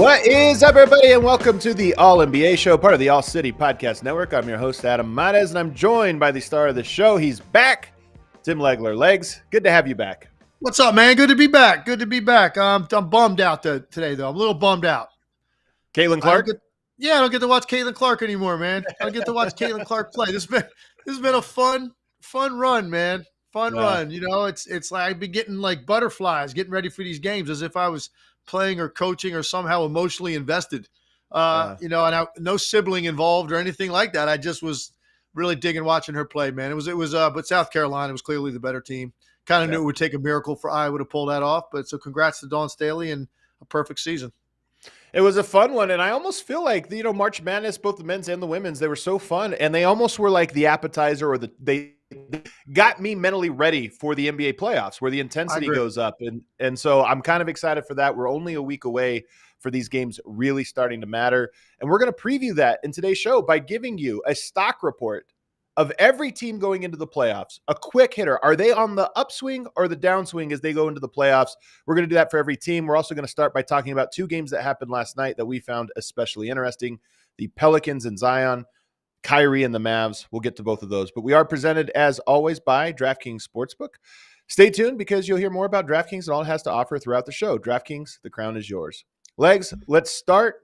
What is up, everybody, and welcome to the All-NBA Show, part of the All-City Podcast Network. I'm your host, Adam Mares, and I'm joined by the star of the show. He's back, Tim Legler. Legs, good to have you back. What's up, man? Good to be back. Good to be back. I'm bummed out today, though. I'm a little bummed out. Caitlin Clark? I don't get to watch Caitlin Clark anymore, man. I don't get to watch Caitlin Clark play. This has been a fun run, man. Fun run. You know, it's like I've been getting like butterflies, getting ready for these games as if I was playing or coaching or somehow emotionally invested. You know, and no sibling involved or anything like that. I just was really digging watching her play, man. But South Carolina was clearly the better team. Kind of knew it would take a miracle for Iowa to pull that off. But so congrats to Dawn Staley and a perfect season. It was a fun one, and I almost feel like, you know, March Madness, both the men's and the women's, they were so fun, and they almost were like the appetizer, or they got me mentally ready for the NBA playoffs, where the intensity goes up, and so I'm kind of excited for that. We're only a week away for these games really starting to matter, and we're going to preview that in today's show by giving you a stock report of every team going into the playoffs. A quick hitter. Are they on the upswing or the downswing as they go into the playoffs? We're going to do that for every team. We're also going to start by talking about two games that happened last night that we found especially interesting. The Pelicans and Zion, Kyrie and the Mavs. We'll get to both of those. But we are presented, as always, by DraftKings Sportsbook. Stay tuned because you'll hear more about DraftKings and all it has to offer throughout the show. DraftKings, the crown is yours. Legs, let's start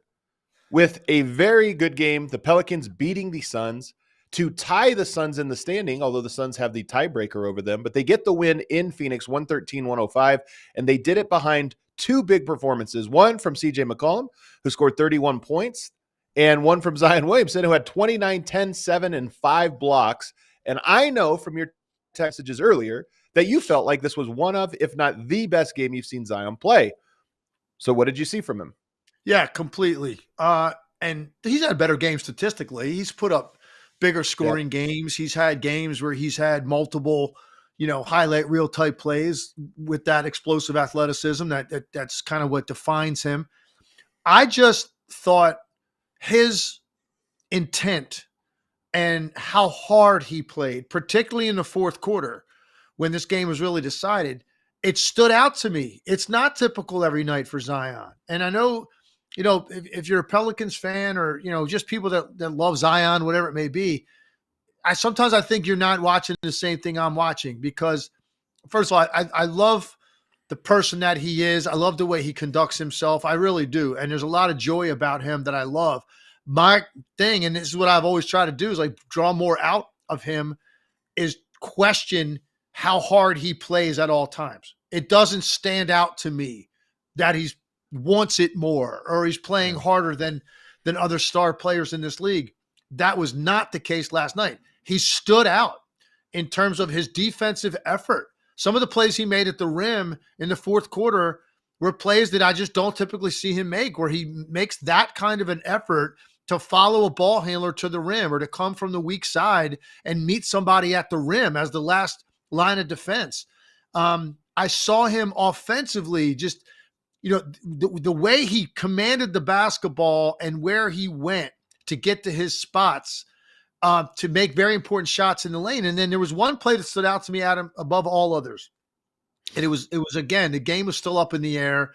with a very good game. The Pelicans beating the Suns to tie the Suns in the standing, although the Suns have the tiebreaker over them. But they get the win in Phoenix, 113-105, and they did it behind two big performances. One from C.J. McCollum, who scored 31 points, and one from Zion Williamson, who had 29, 10, 7, and 5 blocks. And I know from your text messages earlier that you felt like this was one of, if not the best game you've seen Zion play. So what did you see from him? Yeah, completely. And he's had a better game statistically. He's put up bigger scoring games. He's had games where he's had multiple, you know, highlight reel type plays with that explosive athleticism. That's kind of what defines him. I just thought his intent and how hard he played, particularly in the fourth quarter when this game was really decided, it stood out to me. It's not typical every night for Zion. And I know, you know, if you're a Pelicans fan or, you know, just people that love Zion, whatever it may be, sometimes I think you're not watching the same thing I'm watching because, first of all, I love the person that he is. I love the way he conducts himself. I really do. And there's a lot of joy about him that I love. My thing, and this is what I've always tried to do, is like draw more out of him, is question how hard he plays at all times. It doesn't stand out to me that he's wants it more or he's playing harder than other star players in this league. That was not the case last night. He stood out in terms of his defensive effort. Some of the plays he made at the rim in the fourth quarter were plays that I just don't typically see him make, where he makes that kind of an effort to follow a ball handler to the rim or to come from the weak side and meet somebody at the rim as the last line of defense. I saw him offensively just, you know, the way he commanded the basketball and where he went to get to his spots to make very important shots in the lane. And then there was one play that stood out to me, Adam, above all others. And it was again, the game was still up in the air.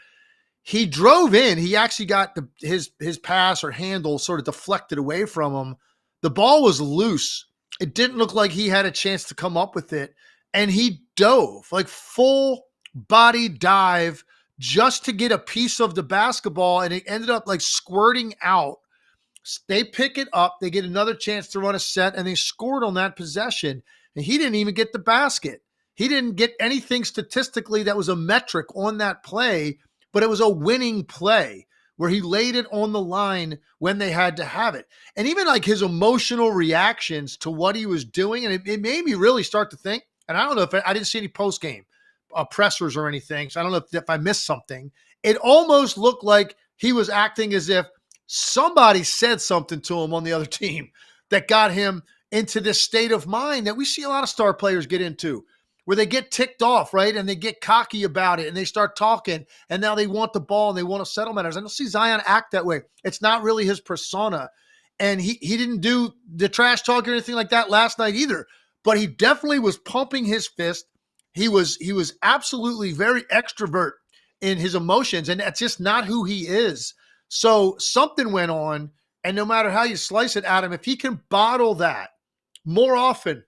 He drove in. He actually got his pass or handle sort of deflected away from him. The ball was loose. It didn't look like he had a chance to come up with it. And he dove, like full body dive, just to get a piece of the basketball, and it ended up like squirting out. They pick it up. They get another chance to run a set, and they scored on that possession. And he didn't even get the basket. He didn't get anything statistically that was a metric on that play, but it was a winning play where he laid it on the line when they had to have it. And even like his emotional reactions to what he was doing. And it made me really start to think, and I don't know if I didn't see any post-game pressers or anything. So I don't know if I missed something. It almost looked like he was acting as if somebody said something to him on the other team that got him into this state of mind that we see a lot of star players get into, where they get ticked off, right? And they get cocky about it and they start talking and now they want the ball and they want to settle matters. I don't see Zion act that way. It's not really his persona. And he didn't do the trash talk or anything like that last night either, but he definitely was pumping his fist. He was absolutely very extrovert in his emotions, and that's just not who he is. So something went on, and no matter how you slice it, Adam, if he can bottle that more often,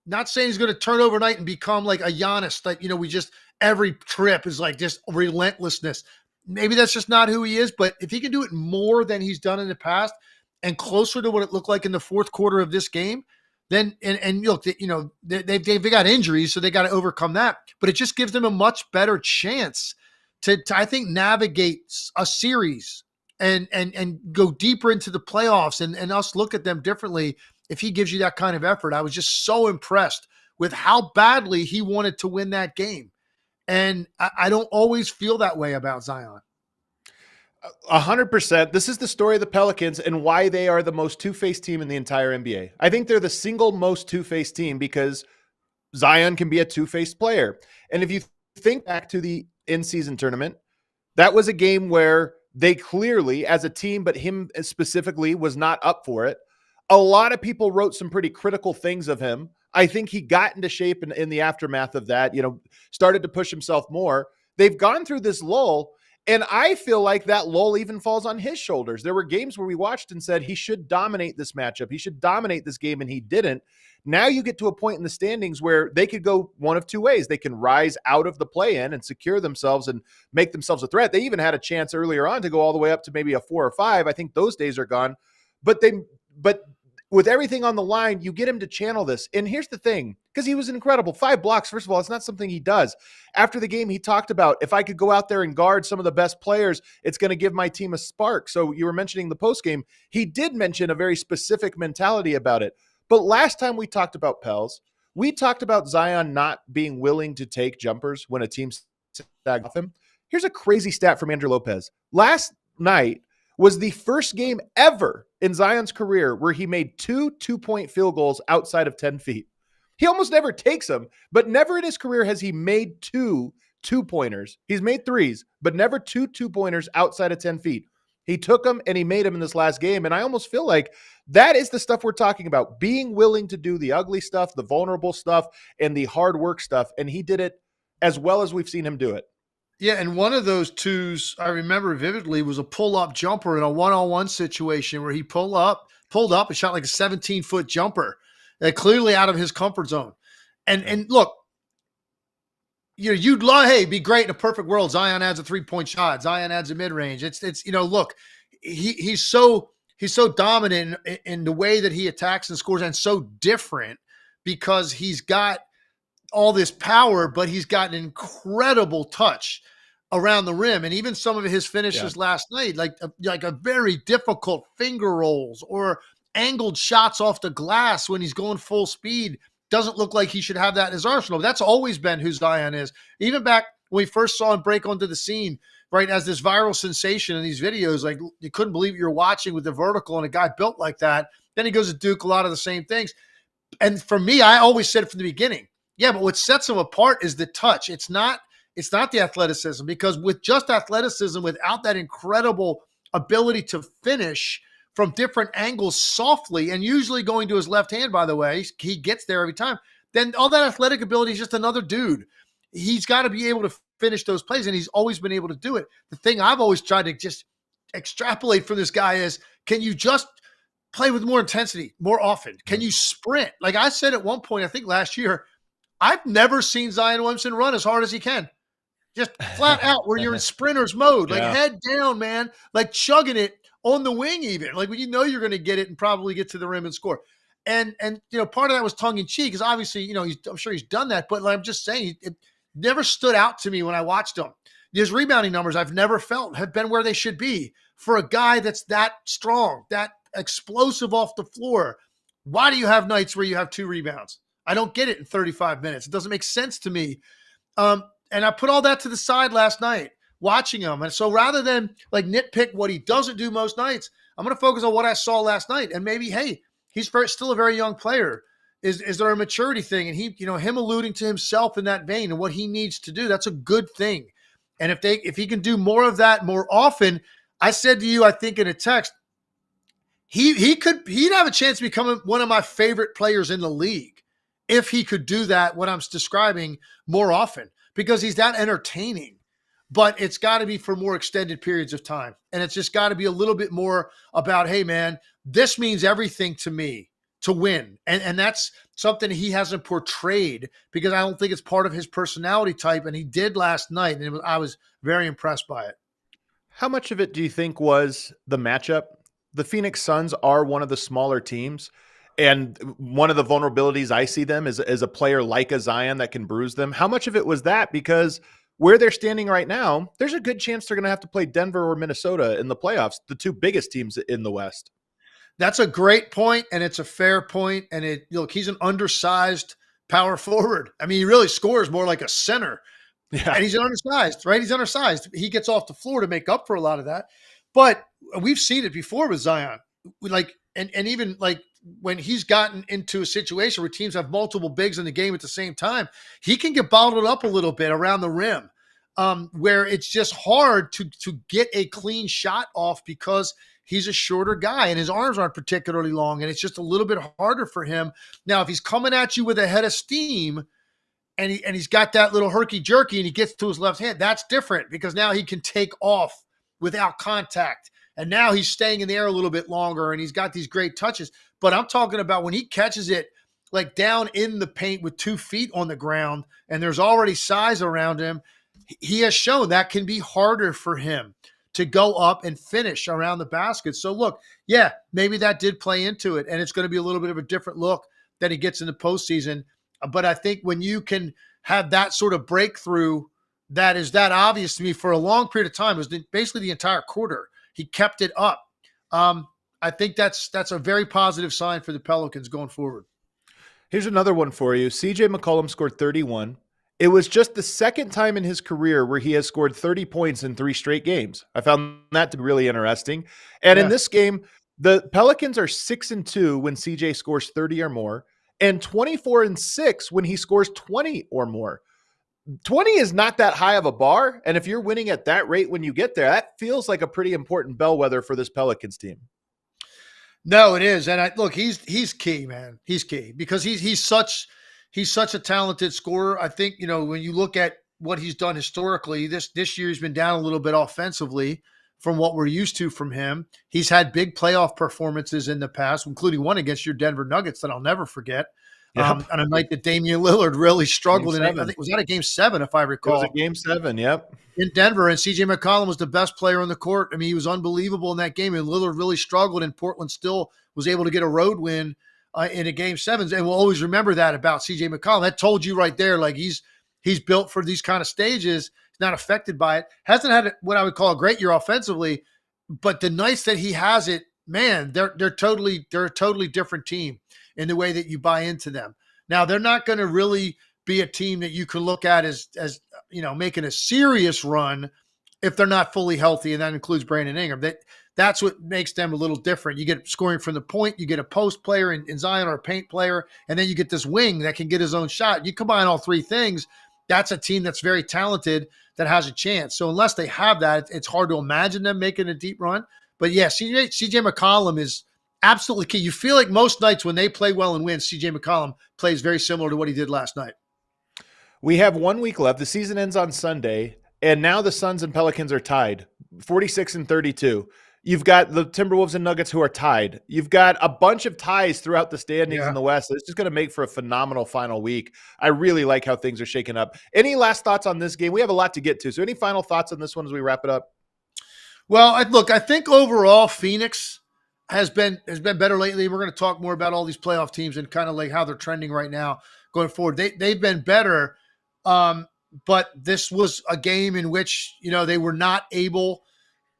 not saying he's going to turn overnight and become like a Giannis, like, we just every trip is like just relentlessness. Maybe that's just not who he is, but if he can do it more than he's done in the past and closer to what it looked like in the fourth quarter of this game, then, and look, they've got injuries, so they got to overcome that, but it just gives them a much better chance to I think, navigate a series and go deeper into the playoffs and us look at them differently. If he gives you that kind of effort, I was just so impressed with how badly he wanted to win that game. And I don't always feel that way about Zion. 100%. This is the story of the Pelicans and why they are the most two-faced team in the entire NBA. I think they're the single most two-faced team because Zion can be a two-faced player. And if you think back to the in-season tournament, that was a game where they clearly, as a team, but him specifically, was not up for it. A lot of people wrote some pretty critical things of him. I think he got into shape in the aftermath of that, started to push himself more. They've gone through this lull, and I feel like that lull even falls on his shoulders. There were games where we watched and said he should dominate this matchup. He should dominate this game, and he didn't. Now you get to a point in the standings where they could go one of two ways. They can rise out of the play-in and secure themselves and make themselves a threat. They even had a chance earlier on to go all the way up to maybe a 4 or 5. I think those days are gone. But with everything on the line, you get him to channel this. And here's the thing, because he was incredible. 5 blocks, first of all, it's not something he does. After the game, he talked about, if I could go out there and guard some of the best players, it's going to give my team a spark. So you were mentioning the postgame. He did mention a very specific mentality about it. But last time we talked about Pels, we talked about Zion not being willing to take jumpers when a team sagged off him. Here's a crazy stat from Andrew Lopez. Last night was the first game ever in Zion's career where he made 2 two-point field goals outside of 10 feet. He almost never takes them, but never in his career has he made 2 two-pointers. He's made 3s, but never 2 two-pointers outside of 10 feet. He took them and he made them in this last game. And I almost feel like that is the stuff we're talking about, being willing to do the ugly stuff, the vulnerable stuff, and the hard work stuff. And he did it as well as we've seen him do it. Yeah, and one of those twos I remember vividly was a pull-up jumper in a one-on-one situation where he pulled up and shot like a 17-foot jumper, clearly out of his comfort zone. And look, you'd love, hey, it'd be great in a perfect world. Zion adds a 3-point shot. Zion adds a mid-range. It's look, he's so dominant in the way that he attacks and scores, and so different because he's got all this power, but he's got an incredible touch around the rim. And even some of his finishes last night, like a very difficult finger rolls or angled shots off the glass when he's going full speed, doesn't look like he should have that in his arsenal. That's always been who Zion is. Even back when we first saw him break onto the scene, right, as this viral sensation in these videos, like you couldn't believe you're watching with the vertical and a guy built like that. Then he goes to Duke, a lot of the same things. And for me, I always said from the beginning, yeah, but what sets him apart is the touch. It's not the athleticism, because with just athleticism, without that incredible ability to finish from different angles softly, and usually going to his left hand, by the way, he gets there every time, then all that athletic ability is just another dude. He's got to be able to finish those plays, and he's always been able to do it. The thing I've always tried to just extrapolate from this guy is, can you just play with more intensity more often? Can you sprint? Like I said at one point, I think last year, I've never seen Zion Williamson run as hard as he can. Just flat out where you're in sprinter's mode, like head down, man, like chugging it on the wing even. Like when you know you're going to get it and probably get to the rim and score. And part of that was tongue in cheek, because obviously, I'm sure he's done that. But like I'm just saying, it never stood out to me when I watched him. his rebounding numbers I've never felt have been where they should be for a guy that's that strong, that explosive off the floor. Why do you have nights where you have 2 rebounds? I don't get it in 35 minutes. It doesn't make sense to me. And I put all that to the side last night watching him. And so rather than like nitpick what he doesn't do most nights, I'm going to focus on what I saw last night. And maybe, hey, he's still a very young player. Is there a maturity thing? And he, him alluding to himself in that vein and what he needs to do, that's a good thing. And if he can do more of that more often, I said to you, I think in a text, he'd have a chance to become one of my favorite players in the league if he could do that, what I'm describing, more often, because he's that entertaining. But it's got to be for more extended periods of time. And it's just got to be a little bit more about, hey, man, this means everything to me to win. And that's something he hasn't portrayed because I don't think it's part of his personality type. And he did last night. And I was very impressed by it. How much of it do you think was the matchup? The Phoenix Suns are one of the smaller teams. And one of the vulnerabilities I see them is a player like a Zion that can bruise them. How much of it was that? Because where they're standing right now, there's a good chance they're going to have to play Denver or Minnesota in the playoffs, the 2 biggest teams in the West. That's a great point, and it's a fair point. And look, he's an undersized power forward. I mean, he really scores more like a center. Yeah. And he's undersized, right? He's undersized. He gets off the floor to make up for a lot of that. But we've seen it before with Zion. And even like when he's gotten into a situation where teams have multiple bigs in the game at the same time, he can get bottled up a little bit around the rim, where it's just hard to get a clean shot off because he's a shorter guy and his arms aren't particularly long, and it's just a little bit harder for him. Now, if he's coming at you with a head of steam and he's got that little herky-jerky and he gets to his left hand, that's different because now he can take off without contact. And now he's staying in the air a little bit longer and he's got these great touches. But I'm talking about when he catches it like down in the paint with 2 feet on the ground and there's already size around him, he has shown that can be harder for him to go up and finish around the basket. So look, yeah, maybe that did play into it, and it's going to be a little bit of a different look that he gets in the postseason. But I think when you can have that sort of breakthrough that is that obvious to me for a long period of time, it was basically the entire quarter. He kept it up. I think that's a very positive sign for the Pelicans going forward. Here's another one for you. CJ McCollum scored 31. It was just the second time in his career where he has scored 30 points in 3 straight games. I found that to be really interesting. And in this game, the Pelicans are 6-2 when CJ scores 30 or more, and 24-6 when he scores 20 or more. 20 is not that high of a bar. And if you're winning at that rate when you get there, that feels like a pretty important bellwether for this Pelicans team. No, it is. And look, he's key, man. He's key because he's such a talented scorer. I think, when you look at what he's done historically, this year he's been down a little bit offensively from what we're used to from him. He's had big playoff performances in the past, including one against your Denver Nuggets that I'll never forget. On a night that Damian Lillard really struggled. And I think was that a game 7, if I recall. It was a game 7, yep. In Denver, and CJ McCollum was the best player on the court. I mean, he was unbelievable in that game, and Lillard really struggled, and Portland still was able to get a road win in a game 7. And we'll always remember that about CJ McCollum. That told you right there, like he's built for these kind of stages. He's not affected by it. Hasn't had what I would call a great year offensively, but the nights that he has it, man, they're a totally different team in the way that you buy into them. Now, they're not going to really be a team that you can look at as making a serious run if they're not fully healthy, and that includes Brandon Ingram. That's what makes them a little different. You get scoring from the point, you get a post player in Zion or a paint player, and then you get this wing that can get his own shot. You combine all 3 things, that's a team that's very talented that has a chance. So unless they have that, it's hard to imagine them making a deep run. But yeah, CJ McCollum is absolutely key. You feel like most nights when they play well and win, CJ McCollum plays very similar to what he did last night. We have 1 week left. The season ends on Sunday, and now the Suns and Pelicans are tied, 46-32. You've got the Timberwolves and Nuggets who are tied. You've got a bunch of ties throughout the standings in the West. It's just going to make for a phenomenal final week. I really like how things are shaking up. Any last thoughts on this game? We have a lot to get to. So any final thoughts on this one as we wrap it up? Well, I think overall Phoenix has been better lately. We're going to talk more about all these playoff teams and kind of like how they're trending right now going forward. They've been better. but this was a game in which, they were not able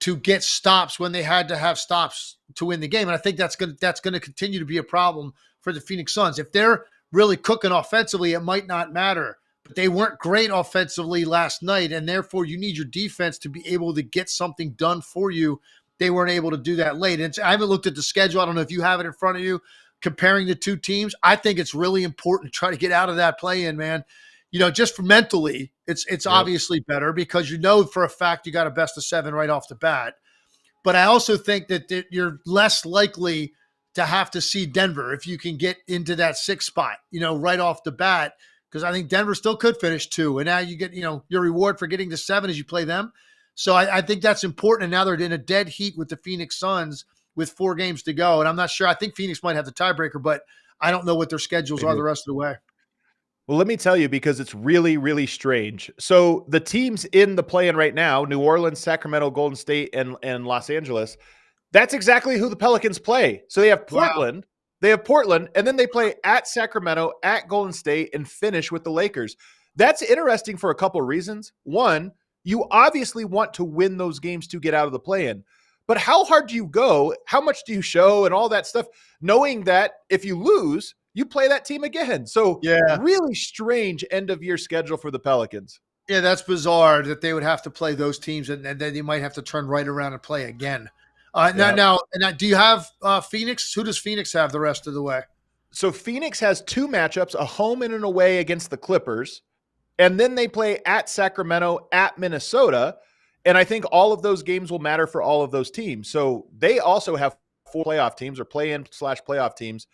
to get stops when they had to have stops to win the game. And I think that's going to continue to be a problem for the Phoenix Suns. If they're really cooking offensively, it might not matter. But they weren't great offensively last night, and therefore you need your defense to be able to get something done for you. They weren't able to do that late. And I haven't looked at the schedule. I don't know if you have it in front of you. Comparing the two teams, I think it's really important to try to get out of that play-in, man. Just for mentally, it's obviously better because for a fact you got a best of 7 right off the bat. But I also think that you're less likely to have to see Denver if you can get into that 6th spot, right off the bat, because I think Denver still could finish 2. And now you get, your reward for getting to 7 as you play them. So I think that's important. And now they're in a dead heat with the Phoenix Suns with 4 games to go. And I'm not sure. I think Phoenix might have the tiebreaker, but I don't know what their schedules are the rest of the way. Well, let me tell you, because it's really, really strange. So the teams in the play-in right now, New Orleans, Sacramento, Golden State, and Los Angeles, that's exactly who the Pelicans play. So they have Portland. Wow. They have Portland, and then they play at Sacramento, at Golden State, and finish with the Lakers. That's interesting for a couple of reasons. One, you obviously want to win those games to get out of the play-in. But how hard do you go? How much do you show and all that stuff, knowing that if you lose, you play that team again? So really strange end-of-year schedule for the Pelicans. Yeah, that's bizarre that they would have to play those teams, and then they might have to turn right around and play again. Now, do you have Phoenix? Who does Phoenix have the rest of the way? So Phoenix has 2 matchups, a home and an away against the Clippers, and then they play at Sacramento, at Minnesota, and I think all of those games will matter for all of those teams. So they also have 4 playoff teams or play-in/playoff teams,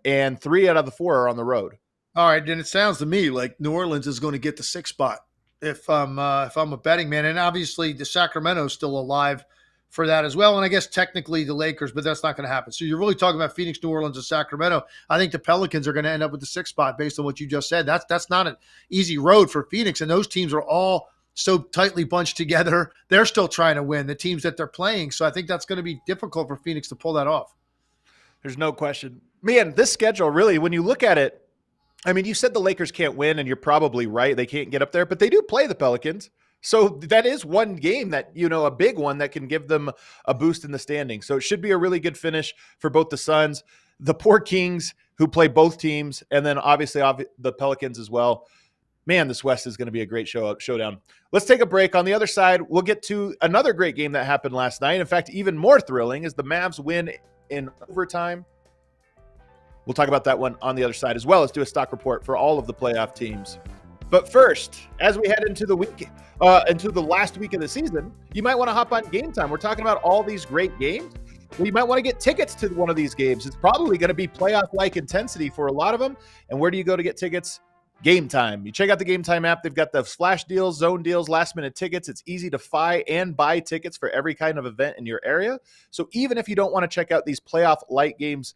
and 3 out of the 4 are on the road. All right, then it sounds to me like New Orleans is going to get the 6th spot if I'm a betting man, and obviously the Sacramento is still alive for that as well, and I guess technically the Lakers, but that's not going to happen. So you're really talking about Phoenix, New Orleans, and Sacramento. I think the Pelicans are going to end up with the 6th spot based on what you just said. That's not an easy road for Phoenix, and those teams are all so tightly bunched together. They're still trying to win, the teams that they're playing. So I think that's going to be difficult for Phoenix to pull that off. There's no question. Man, this schedule really, when you look at it, I mean, you said the Lakers can't win, and you're probably right. They can't get up there, but they do play the Pelicans. So that is one game that, a big one that can give them a boost in the standing. So it should be a really good finish for both the Suns, the poor Kings who play both teams, and then obviously the Pelicans as well. Man, this West is going to be a great showdown. Let's take a break. On the other side, we'll get to another great game that happened last night. In fact, even more thrilling is the Mavs win in overtime. We'll talk about that one on the other side, as well as do a stock report for all of the playoff teams. But first, as we head into the week, into the last week of the season, you might want to hop on Game Time. We're talking about all these great games. Well, you might want to get tickets to one of these games. It's probably going to be playoff-like intensity for a lot of them. And where do you go to get tickets? Game Time. You check out the Game Time app. They've got the flash deals, zone deals, last-minute tickets. It's easy to buy tickets for every kind of event in your area. So even if you don't want to check out these playoff-like games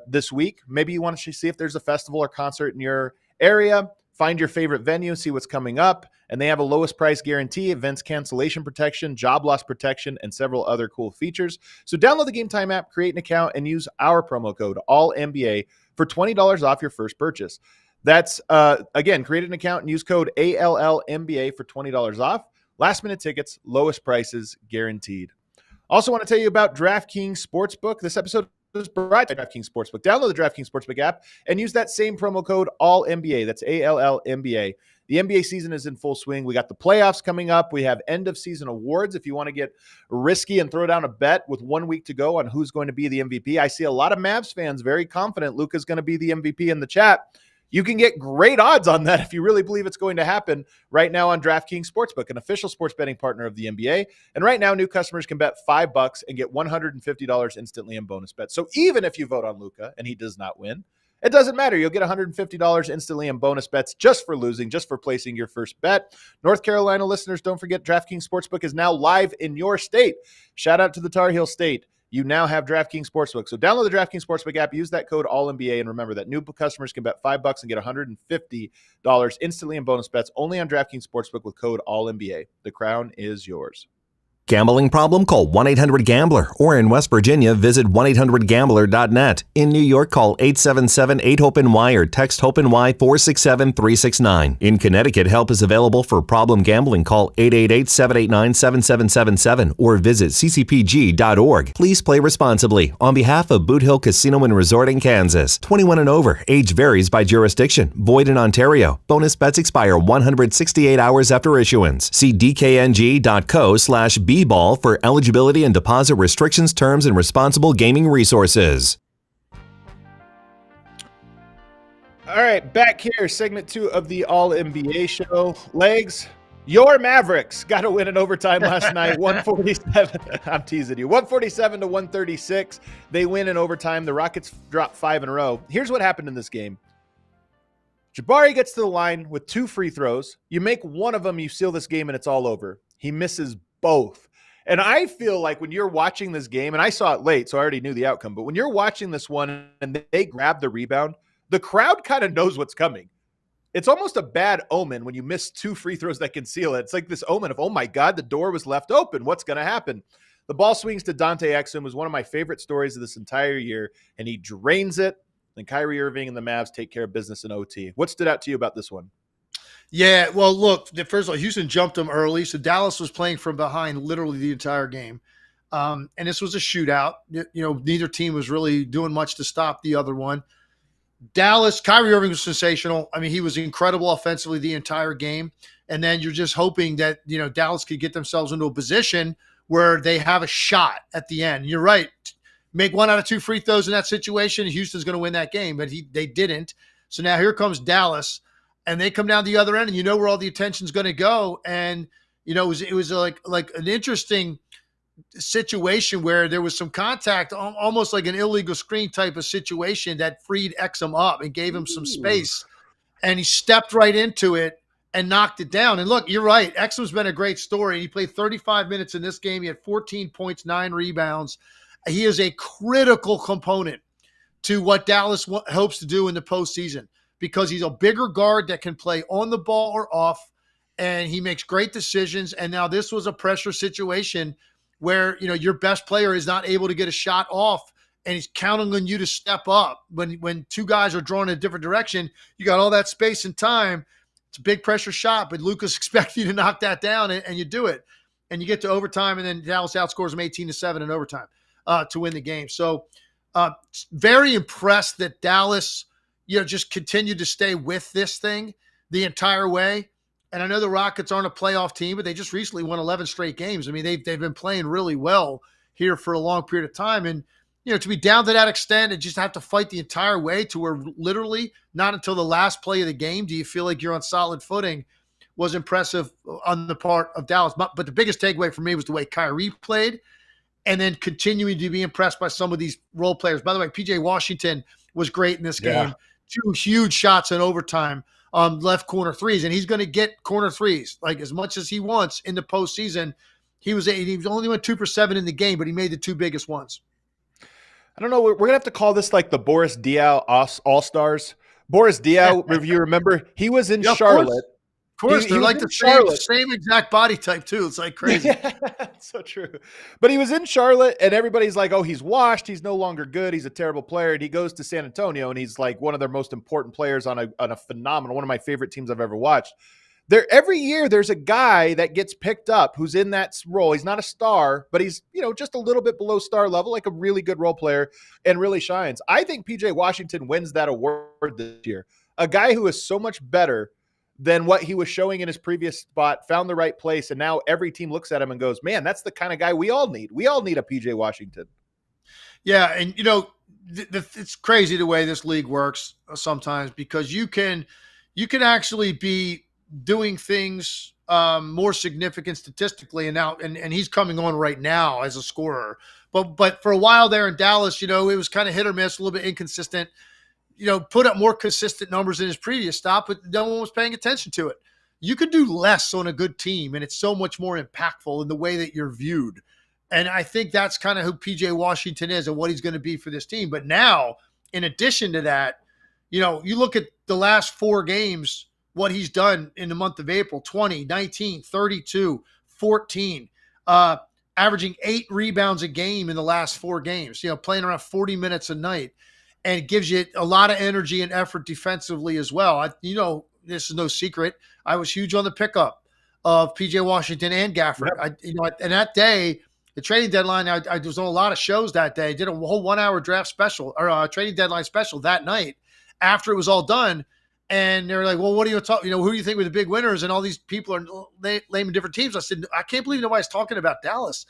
this week, maybe you want to see if there's a festival or concert in your area, find your favorite venue, see what's coming up, and they have a lowest price guarantee, events cancellation protection, job loss protection, and several other cool features. So download the Game Time app, create an account, and use our promo code ALLNBA for $20 off your first purchase. That's, again, create an account and use code ALLNBA for $20 off. Last-minute tickets, lowest prices guaranteed. Also want to tell you about DraftKings Sportsbook. This episode is brought by DraftKings Sportsbook. Download the DraftKings Sportsbook app and use that same promo code ALLNBA. That's ALLNBA. The NBA season is in full swing. We got the playoffs coming up. We have end-of-season awards. If you want to get risky and throw down a bet with 1 week to go on who's going to be the MVP, I see a lot of Mavs fans very confident Luka's going to be the MVP in the chat. You can get great odds on that if you really believe it's going to happen right now on DraftKings Sportsbook, an official sports betting partner of the NBA. And right now, new customers can bet $5 and get $150 instantly in bonus bets. So even if you vote on Luka and he does not win, it doesn't matter. You'll get $150 instantly in bonus bets just for losing, just for placing your first bet. North Carolina listeners, don't forget DraftKings Sportsbook is now live in your state. Shout out to the Tar Heel State. You now have DraftKings Sportsbook. So download the DraftKings Sportsbook app, use that code ALLNBA, and remember that new customers can bet $5 and get $150 instantly in bonus bets only on DraftKings Sportsbook with code ALLNBA. The crown is yours. Gambling problem? Call 1-800-GAMBLER. Or in West Virginia, visit 1-800-GAMBLER.net. In New York, call 877-8-HOPE-NY or text HOPE-NY 467-369. In Connecticut, help is available for problem gambling. Call 888-789-7777 or visit ccpg.org. Please play responsibly. On behalf of Boot Hill Casino and Resort in Kansas, 21 and over. Age varies by jurisdiction. Void in Ontario. Bonus bets expire 168 hours after issuance. See dkng.co/bball for eligibility and deposit restrictions, terms, and responsible gaming resources. All right, back here, segment 2 of the All-NBA show. Legs, your Mavericks got a win in overtime last night, 147. I'm teasing you. 147 to 136. They win in overtime. The Rockets drop 5 in a row. Here's what happened in this game. Jabari gets to the line with 2 free throws. You make one of them, you seal this game, and it's all over. He misses both. And I feel like when you're watching this game, and I saw it late, so I already knew the outcome, but when you're watching this one and they grab the rebound, the crowd kind of knows what's coming. It's almost a bad omen when you miss 2 free throws that can seal it. It's like this omen of, oh my God, the door was left open. What's going to happen? The ball swings to Dante Exum, was one of my favorite stories of this entire year, and he drains it. And Kyrie Irving and the Mavs take care of business in OT. What stood out to you about this one? Yeah, well, look, first of all, Houston jumped them early, so Dallas was playing from behind literally the entire game. And this was a shootout. Neither team was really doing much to stop the other one. Dallas, Kyrie Irving was sensational. I mean, he was incredible offensively the entire game. And then you're just hoping that, Dallas could get themselves into a position where they have a shot at the end. You're right. Make 1 out of 2 free throws in that situation, Houston's going to win that game, but they didn't. So now here comes Dallas. And they come down the other end, and you know where all the attention's going to go. And it was like an interesting situation where there was some contact, almost like an illegal screen type of situation that freed Exum up and gave him some space. And he stepped right into it and knocked it down. And look, you're right. Exum's been a great story. He played 35 minutes in this game. He had 14 points, 9 rebounds. He is a critical component to what Dallas hopes to do in the postseason, because he's a bigger guard that can play on the ball or off, and he makes great decisions. And now this was a pressure situation where, your best player is not able to get a shot off, and he's counting on you to step up. When 2 guys are drawn in a different direction, you got all that space and time. It's a big pressure shot, but Lucas expects you to knock that down, and you do it. And you get to overtime, and then Dallas outscores them 18-7 in overtime to win the game. So very impressed that Dallas just continue to stay with this thing the entire way. And I know the Rockets aren't a playoff team, but they just recently won 11 straight games. I mean, they've been playing really well here for a long period of time. And, to be down to that extent and just have to fight the entire way to where literally not until the last play of the game do you feel like you're on solid footing was impressive on the part of Dallas. But the biggest takeaway for me was the way Kyrie played, and then continuing to be impressed by some of these role players. By the way, PJ Washington was great in this game. 2 huge shots in overtime, left corner threes, and he's going to get corner threes like as much as he wants in the postseason. He only went 2 for 7 in the game, but he made the 2 biggest ones. I don't know. We're going to have to call this like the Boris Diaw All-Stars. Boris Diaw, if you remember, he was in Charlotte. Of course, they're like the same exact body type too. It's like crazy. So true. But he was in Charlotte, and everybody's like, oh, he's washed. He's no longer good. He's a terrible player. And he goes to San Antonio, and he's like one of their most important players on a phenomenal, one of my favorite teams I've ever watched. Every year there's a guy that gets picked up who's in that role. He's not a star, but he's, just a little bit below star level, like a really good role player, and really shines. I think PJ Washington wins that award this year. A guy who is so much better than what he was showing in his previous spot, found the right place, and now every team looks at him and goes, man, that's the kind of guy we all need. We all need a PJ Washington. Yeah, and it's crazy the way this league works sometimes, because you can actually be doing things more significant statistically, and he's coming on right now as a scorer. But for a while there in Dallas, it was kind of hit or miss, a little bit inconsistent. Put up more consistent numbers in his previous stop, but no one was paying attention to it. You could do less on a good team, and it's so much more impactful in the way that you're viewed. And I think that's kind of who PJ Washington is and what he's going to be for this team. But now, in addition to that, you look at the last 4 games, what he's done in the month of April: 20, 19, 32, 14. averaging 8 rebounds a game in the last 4 games, playing around 40 minutes a night. And it gives you a lot of energy and effort defensively as well. This is no secret. I was huge on the pickup of PJ Washington and Gafford. Yep. And that day, the trading deadline, I was on a lot of shows that day. I did a whole 1-hour draft special or trading deadline special that night after it was all done. And they were like, well, what are you talking? Who do you think were the big winners? And all these people are naming different teams. I said, I can't believe nobody's talking about Dallas,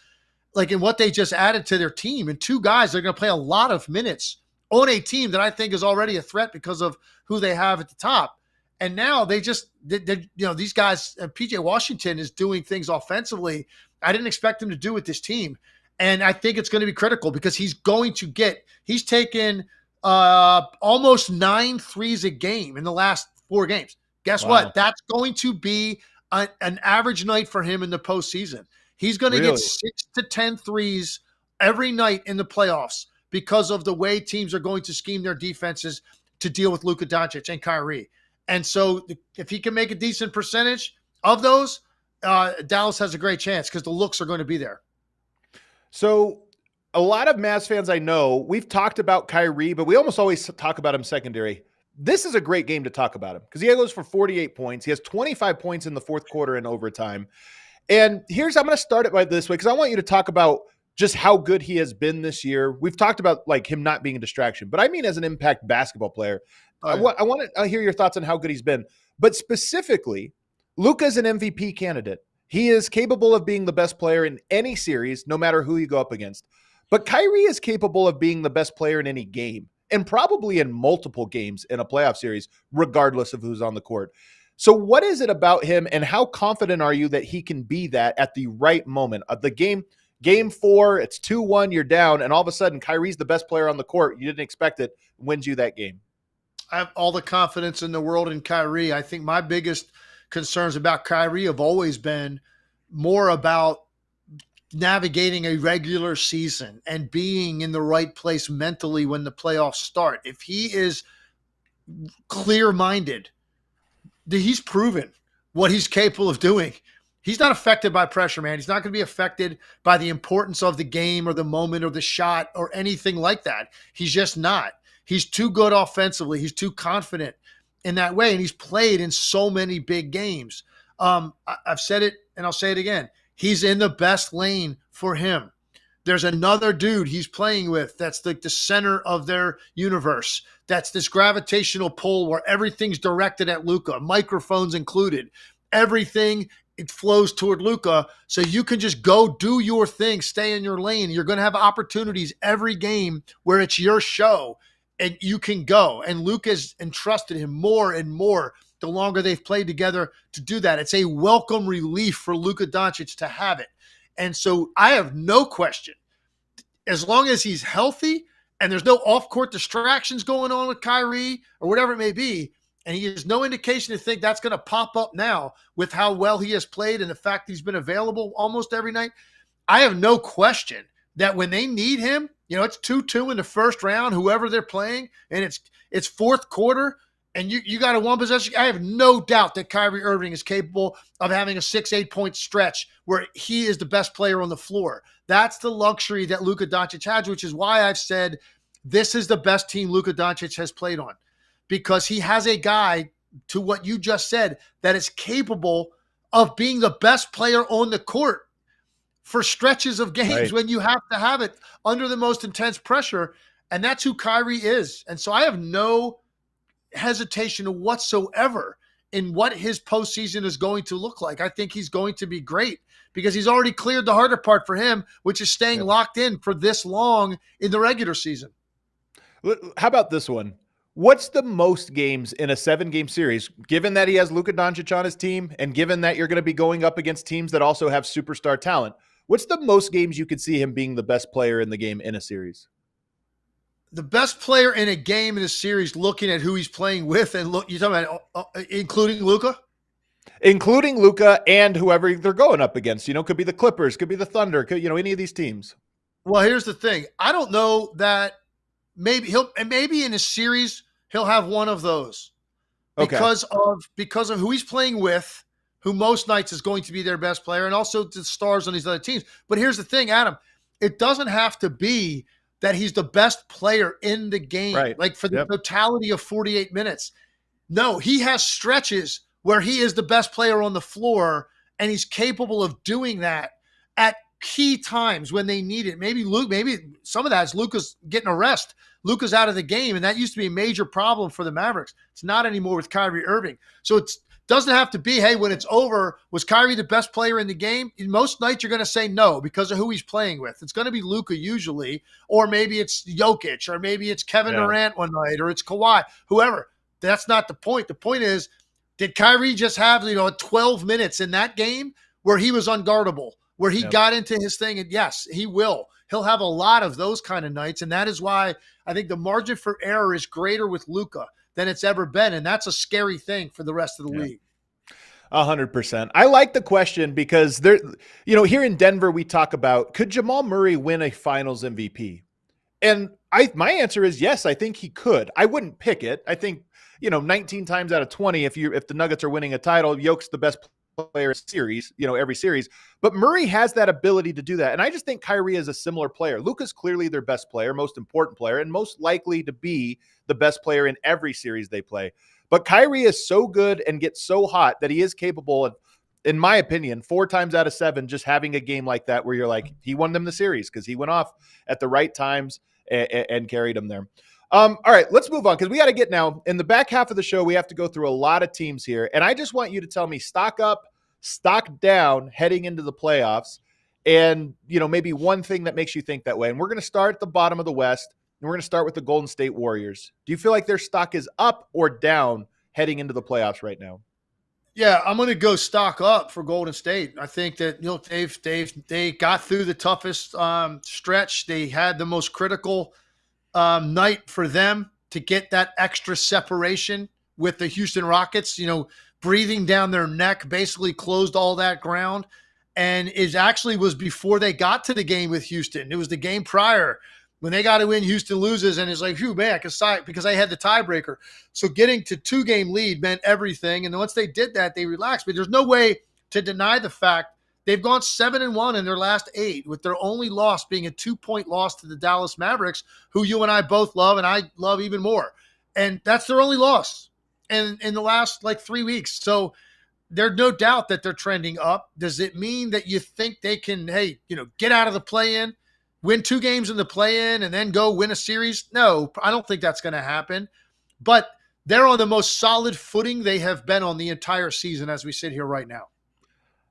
and what they just added to their team. And 2 guys that are going to play a lot of minutes on a team that I think is already a threat because of who they have at the top. And now these guys, PJ Washington is doing things offensively I didn't expect him to do with this team. And I think it's going to be critical because he's taken almost 9 threes a game in the last 4 games. Guess what? That's going to be an average night for him in the postseason. He's going to get 6 to 10 threes every night in the playoffs because of the way teams are going to scheme their defenses to deal with Luka Doncic and Kyrie. And so if he can make a decent percentage of those, Dallas has a great chance because the looks are going to be there. So a lot of Mavs fans I know, we've talked about Kyrie, but we almost always talk about him secondary. This is a great game to talk about him because he goes for 48 points. He has 25 points in the fourth quarter in overtime. And I'm going to start it by this way because I want you to talk about just how good he has been this year. We've talked about him not being a distraction, but I mean as an impact basketball player. I want to hear your thoughts on how good he's been. But specifically, Luka's an MVP candidate. He is capable of being the best player in any series, no matter who you go up against. But Kyrie is capable of being the best player in any game and probably in multiple games in a playoff series, regardless of who's on the court. So what is it about him and how confident are you that he can be that at the right moment of the game? Game 4, it's 2-1, you're down, and all of a sudden Kyrie's the best player on the court. You didn't expect it, wins you that game. I have all the confidence in the world in Kyrie. I think my biggest concerns about Kyrie have always been more about navigating a regular season and being in the right place mentally when the playoffs start. If he is clear-minded, he's proven what he's capable of doing. He's not affected by pressure, man. He's not going to be affected by the importance of the game or the moment or the shot or anything like that. He's just not. He's too good offensively. He's too confident in that way, and he's played in so many big games. I've said it, and I'll say it again. He's in the best lane for him. There's another dude he's playing with that's like the center of their universe. That's this gravitational pull where everything's directed at Luka, microphones included. Everything, it flows toward Luka, so you can just go do your thing, stay in your lane. You're going to have opportunities every game where it's your show, and you can go. And Luka's entrusted him more and more the longer they've played together to do that. It's a welcome relief for Luka Doncic to have it. And so I have no question, as long as he's healthy and there's no off-court distractions going on with Kyrie or whatever it may be, and he has no indication to think that's going to pop up now with how well he has played and the fact he's been available almost every night, I have no question that when they need him, it's 2-2 in the first round, whoever they're playing, and it's fourth quarter, and you got a one possession. I have no doubt that Kyrie Irving is capable of having a 6-8 point stretch where he is the best player on the floor. That's the luxury that Luka Doncic has, which is why I've said this is the best team Luka Doncic has played on, because he has a guy, to what you just said, that is capable of being the best player on the court for stretches of games when you have to have it under the most intense pressure. And that's who Kyrie is. And so I have no hesitation whatsoever in what his postseason is going to look like. I think he's going to be great because he's already cleared the harder part for him, which is staying locked in for this long in the regular season. How about this one? What's the most games in a 7-game series, given that he has Luka Doncic on his team and given that you're going to be going up against teams that also have superstar talent? What's the most games you could see him being the best player in the game in a series? The best player in a game in a series, looking at who he's playing with, and you're talking about including Luka? Including Luka and whoever they're going up against. Could be the Clippers, could be the Thunder, any of these teams. Well, here's the thing. I don't know that maybe in a series he'll have one of those because of who he's playing with, who most nights is going to be their best player, and also the stars on these other teams. But here's the thing, Adam, it doesn't have to be that he's the best player in the game, Right. like for the totality of 48 minutes. No, he has stretches where he is the best player on the floor, and he's capable of doing that at key times when they need it. Maybe some of that is Luka's getting a rest. Luka's out of the game, and that used to be a major problem for the Mavericks. It's not anymore with Kyrie Irving. So it doesn't have to be, hey, when it's over, was Kyrie the best player in the game? In most nights, you're going to say no because of who he's playing with. It's going to be Luka usually, or maybe it's Jokic, or maybe it's Kevin Durant one night, or it's Kawhi, whoever. That's not the point. The point is, did Kyrie just have 12 minutes in that game where he was unguardable, where he got into his thing? And yes, he will. He'll have a lot of those kind of nights, and that is why I think the margin for error is greater with Luka than it's ever been, and that's a scary thing for the rest of the league. 100%. I like the question because here in Denver, we talk about, could Jamal Murray win a Finals MVP? And my answer is yes. I think he could. I wouldn't pick it. I think 19 times out of 20, if the Nuggets are winning a title, Jokic the best player in series, every series. But Murray has that ability to do that. And I just think Kyrie is a similar player. Luka's clearly their best player, most important player, and most likely to be the best player in every series they play. But Kyrie is so good and gets so hot that he is capable of, in my opinion, 4 times out of 7, just having a game like that where you're like, he won them the series because he went off at the right times and carried them there. All right, let's move on because we got to get now in the back half of the show. We have to go through a lot of teams here. And I just want you to tell me stock up, stock down heading into the playoffs. And, maybe one thing that makes you think that way. And we're going to start at the bottom of the West. And we're going to start with the Golden State Warriors. Do you feel like their stock is up or down heading into the playoffs right now? Yeah, I'm going to go stock up for Golden State. I think that they got through the toughest stretch. They had the most critical night for them to get that extra separation with the Houston Rockets. Breathing down their neck, basically closed all that ground, and it actually was before they got to the game with Houston. It was the game prior. When they got to win, Houston loses, and it's like, phew, man, because I had the tiebreaker. So getting to 2-game lead meant everything. And once they did that, they relaxed. But there's no way to deny the fact they've gone 7-1 in their last 8, with their only loss being a 2-point loss to the Dallas Mavericks, who you and I both love, and I love even more. And that's their only loss in the last 3 weeks. So there's no doubt that they're trending up. Does it mean that you think they can, get out of the play-in, win 2 games in the play-in, and then go win a series? No, I don't think that's going to happen. But they're on the most solid footing they have been on the entire season as we sit here right now.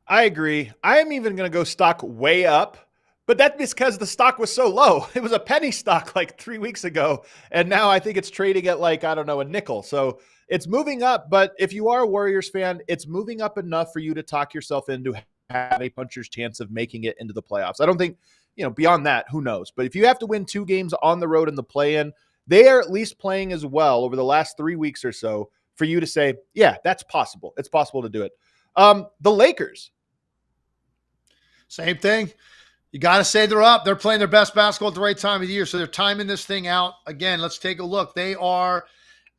I agree. I am even going to go stock way up, but that's because the stock was so low. It was a penny stock 3 weeks ago, and now I think it's trading at a nickel. So it's moving up, but if you are a Warriors fan, it's moving up enough for you to talk yourself into have a puncher's chance of making it into the playoffs. I don't think, beyond that, who knows? But if you have to win 2 games on the road in the play-in, they are at least playing as well over the last 3 weeks or so for you to say, yeah, that's possible. It's possible to do it. The Lakers. Same thing. You got to say they're up. They're playing their best basketball at the right time of the year. So they're timing this thing out. Again, let's take a look. They are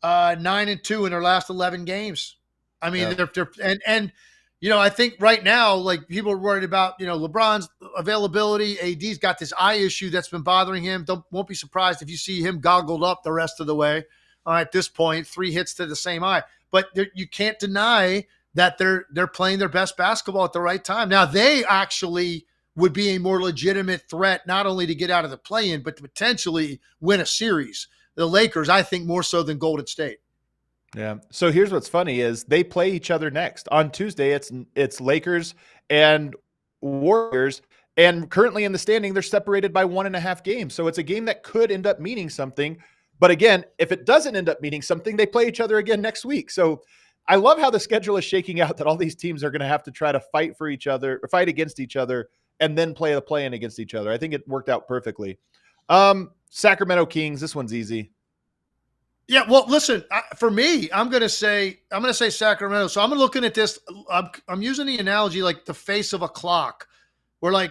9-2 in their last 11 games. I mean, I think right now, people are worried about, LeBron's availability. AD's got this eye issue that's been bothering him. Won't be surprised if you see him goggled up the rest of the way. At this point, 3 hits to the same eye. But you can't deny that they're playing their best basketball at the right time. Now, they actually would be a more legitimate threat, not only to get out of the play-in, but to potentially win a series. The Lakers, I think, more so than Golden State. Yeah. So here's what's funny is they play each other next. On Tuesday, it's Lakers and Warriors. And currently in the standing, they're separated by 1.5 games. So it's a game that could end up meaning something. But again, if it doesn't end up meaning something, they play each other again next week. So I love how the schedule is shaking out, that all these teams are going to have to try to fight for each other, or fight against each other, and then play the play-in against each other. I think it worked out perfectly. Sacramento Kings, this one's easy. Yeah, well, listen, for me, I'm going to say Sacramento. So I'm looking at this. I'm using the analogy like the face of a clock. We're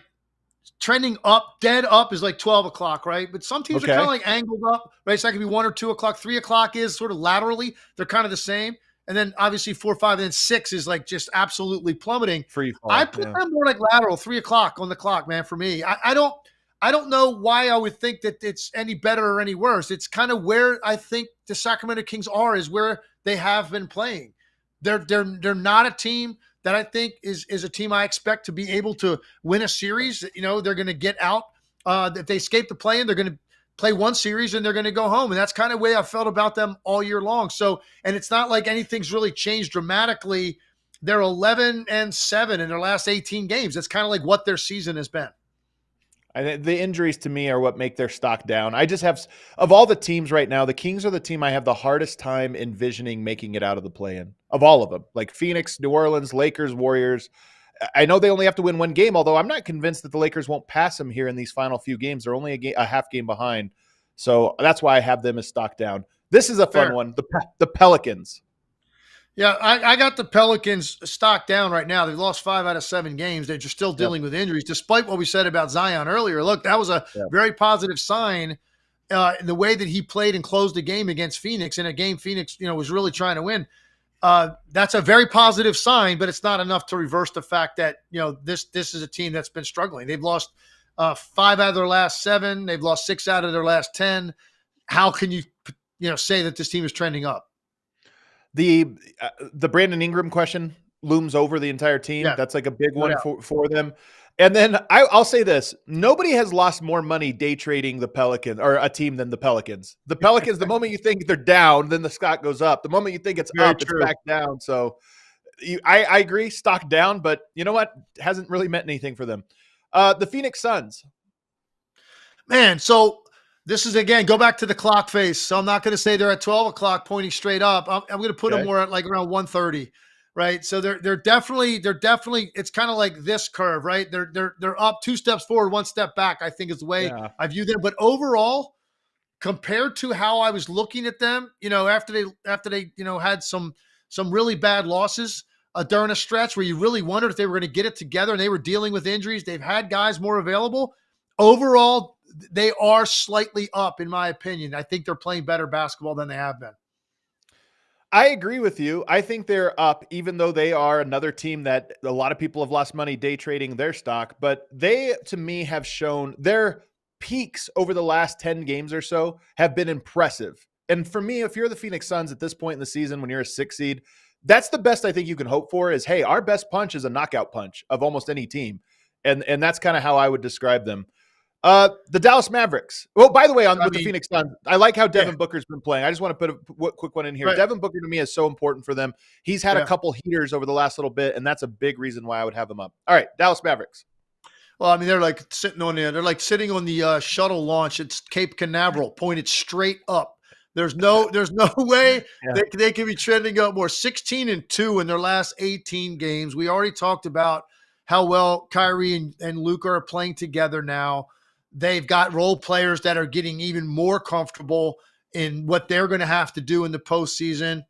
trending up, dead up is 12 o'clock, right? But some teams are kind of angled up, right? So that could be 1 or 2 o'clock. 3 o'clock is sort of laterally. They're kind of the same. And then obviously 4, 5, and then 6 is like just absolutely plummeting. Free fall. I put them more like lateral, 3 o'clock on the clock, man, for me. I don't know why I would think that it's any better or any worse. It's kind of where I think the Sacramento Kings is where they have been playing. They're not a team that I think is a team I expect to be able to win a series. You know, they're going to get out. If they escape the play-in, they're going to play one series and they're going to go home. And that's kind of the way I felt about them all year long. So, and it's not like anything's really changed dramatically. They're 11-7 in their last 18 games. That's kind of like what their season has been. The injuries to me are what make their stock down. I just have, of all the teams right now, the Kings are the team I have the hardest time envisioning making it out of the play-in, of all of them. Like Phoenix, New Orleans, Lakers, Warriors. I know they only have to win one game, although I'm not convinced that the Lakers won't pass them here in these final few games. They're only a half game behind. So that's why I have them as stock down. This is a fun one, the Pelicans. Yeah, I got the Pelicans stock down right now. They've lost 5 out of 7 games. They're just still dealing with injuries, despite what we said about Zion earlier. Look, that was a very positive sign in the way that he played and closed the game against Phoenix, in a game Phoenix, was really trying to win. That's a very positive sign, but it's not enough to reverse the fact that, this is a team that's been struggling. They've lost 5 out of their last 7. They've lost 6 out of their last 10. How can you, say that this team is trending up? The Brandon Ingram question looms over the entire team. Yeah. That's like a big one for them. And then I'll say this. Nobody has lost more money day trading the Pelicans or a team than the Pelicans. The Pelicans, the moment you think they're down, then the stock goes up. The moment you think it's up, it's back down. So I agree, stock down, but you know what? It hasn't really meant anything for them. The Phoenix Suns. Man, so this is, again, go back to the clock face. So I'm not going to say they're at 12 o'clock pointing straight up. I'm going to put them more at like around 1:30, right? So they're definitely, it's kind of like this curve, right? They're up 2 steps forward, 1 step back, I think is the way I view them. But overall, compared to how I was looking at them, after they had some really bad losses during a stretch where you really wondered if they were going to get it together, and they were dealing with injuries. They've had guys more available. Overall, they are slightly up, in my opinion. I think they're playing better basketball than they have been. I agree with you. I think they're up, even though they are another team that a lot of people have lost money day trading their stock. But they, to me, have shown their peaks over the last 10 games or so have been impressive. And for me, if you're the Phoenix Suns at this point in the season, when you're a 6 seed, that's the best I think you can hope for is, hey, our best punch is a knockout punch of almost any team. And that's kind of how I would describe them. The Dallas Mavericks. Well, by the way, with the Phoenix Suns, I like how Devin Booker's been playing. I just want to put a quick one in here. Right. Devin Booker to me is so important for them. He's had a couple heaters over the last little bit, and that's a big reason why I would have them up. All right, Dallas Mavericks. Well, I mean, they're like sitting on the shuttle launch at Cape Canaveral, pointed straight up. There's no way they can be trending up more. 16-2 in their last 18 games. We already talked about how well Kyrie and Luka are playing together now. They've got role players that are getting even more comfortable in what they're going to have to do in the postseason.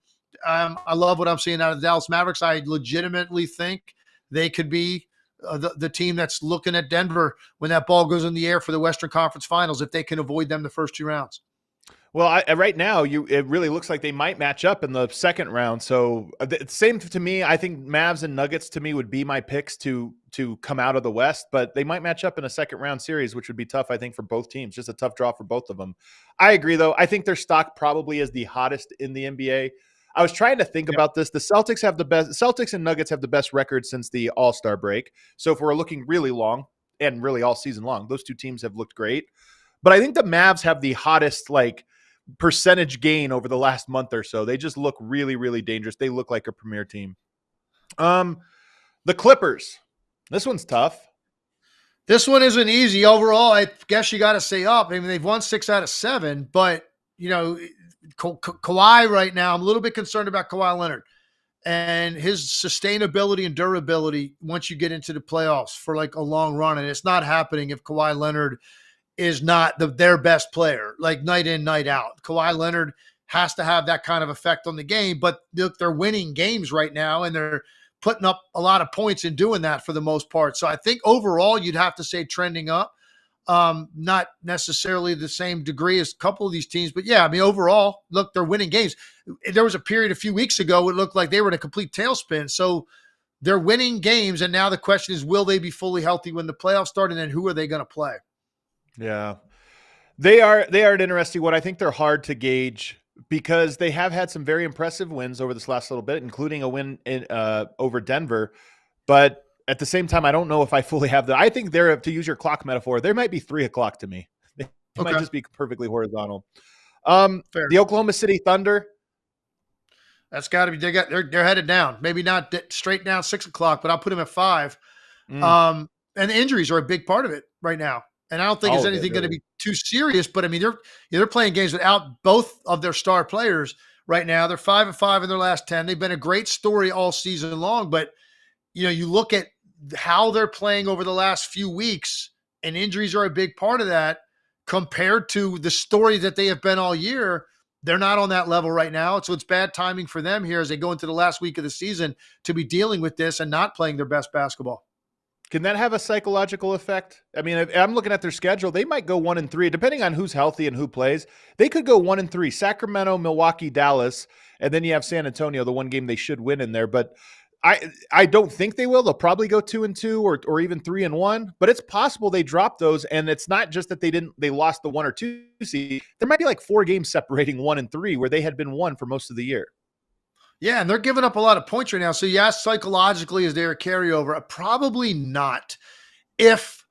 I love what I'm seeing out of the Dallas Mavericks. I legitimately think they could be the team that's looking at Denver when that ball goes in the air for the Western Conference Finals, if they can avoid them the first 2 rounds. Well, right now, it really looks like they might match up in the second round. So same to me. I think Mavs and Nuggets to me would be my picks to come out of the West, but they might match up in a second round series, which would be tough, I think, for both teams. Just a tough draw for both of them. I agree, though. I think their stock probably is the hottest in the NBA. I was trying to think about this. The Celtics and Nuggets have the best record since the All-Star break. So if we're looking really long and really all season long, those two teams have looked great. But I think the Mavs have the hottest, percentage gain over the last month or so. They just look really, really dangerous. They look like a premier team. The Clippers. This one's tough. This one isn't easy overall. I guess you got to say up. I mean, they've won 6 out of 7, but Kawhi right now, I'm a little bit concerned about Kawhi Leonard and his sustainability and durability once you get into the playoffs for a long run. And it's not happening if Kawhi Leonard is not their best player, night in, night out. Kawhi Leonard has to have that kind of effect on the game, but look, they're winning games right now, and they're putting up a lot of points in doing that for the most part. So I think overall you'd have to say trending up. Not necessarily the same degree as a couple of these teams, but yeah, I mean, overall, look, they're winning games. There was a period a few weeks ago it looked like they were in a complete tailspin. So they're winning games, and now the question is, will they be fully healthy when the playoffs start, and then who are they going to play? Yeah. They are an interesting one. I think they're hard to gauge because they have had some very impressive wins over this last little bit, including a win over Denver. But at the same time, I don't know if I fully have I think they're, to use your clock metaphor, there might be 3 o'clock to me. They might just be perfectly horizontal. The Oklahoma City Thunder. That's got to be, they're headed down. Maybe not straight down 6 o'clock, but I'll put them at 5. And the injuries are a big part of it right now. And I don't think there's anything going to be too serious, but I mean, they're playing games without both of their star players right now. They're 5-5 in their last 10. They've been a great story all season long, but you look at how they're playing over the last few weeks, and injuries are a big part of that compared to the story that they have been all year. They're not on that level right now. So it's bad timing for them here as they go into the last week of the season to be dealing with this and not playing their best basketball. Can that have a psychological effect? I mean, if I'm looking at their schedule, they might go 1-3, depending on who's healthy and who plays. They could go 1-3, Sacramento, Milwaukee, Dallas, and then you have San Antonio, the one game they should win in there. But I don't think they will. They'll probably go 2-2 or even 3-1, but it's possible they drop those. And it's not just that they lost the 1 or 2 seed. There might be like 4 games separating 1 and 3 where they had been 1 for most of the year. Yeah, and they're giving up a lot of points right now. So yes, psychologically, is there a carryover? Probably not. If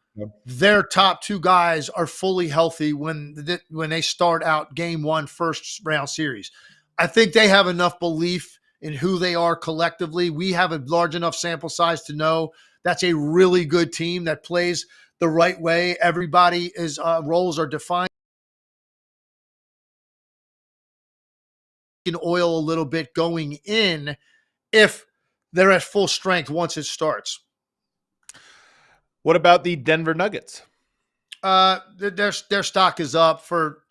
their top 2 guys are fully healthy when they start out game 1 first round series, I think they have enough belief in who they are collectively. We have a large enough sample size to know that's a really good team that plays the right way. Everybody is roles are defined. Can oil a little bit going in if they're at full strength once it starts. What about the Denver Nuggets? Their stock is up for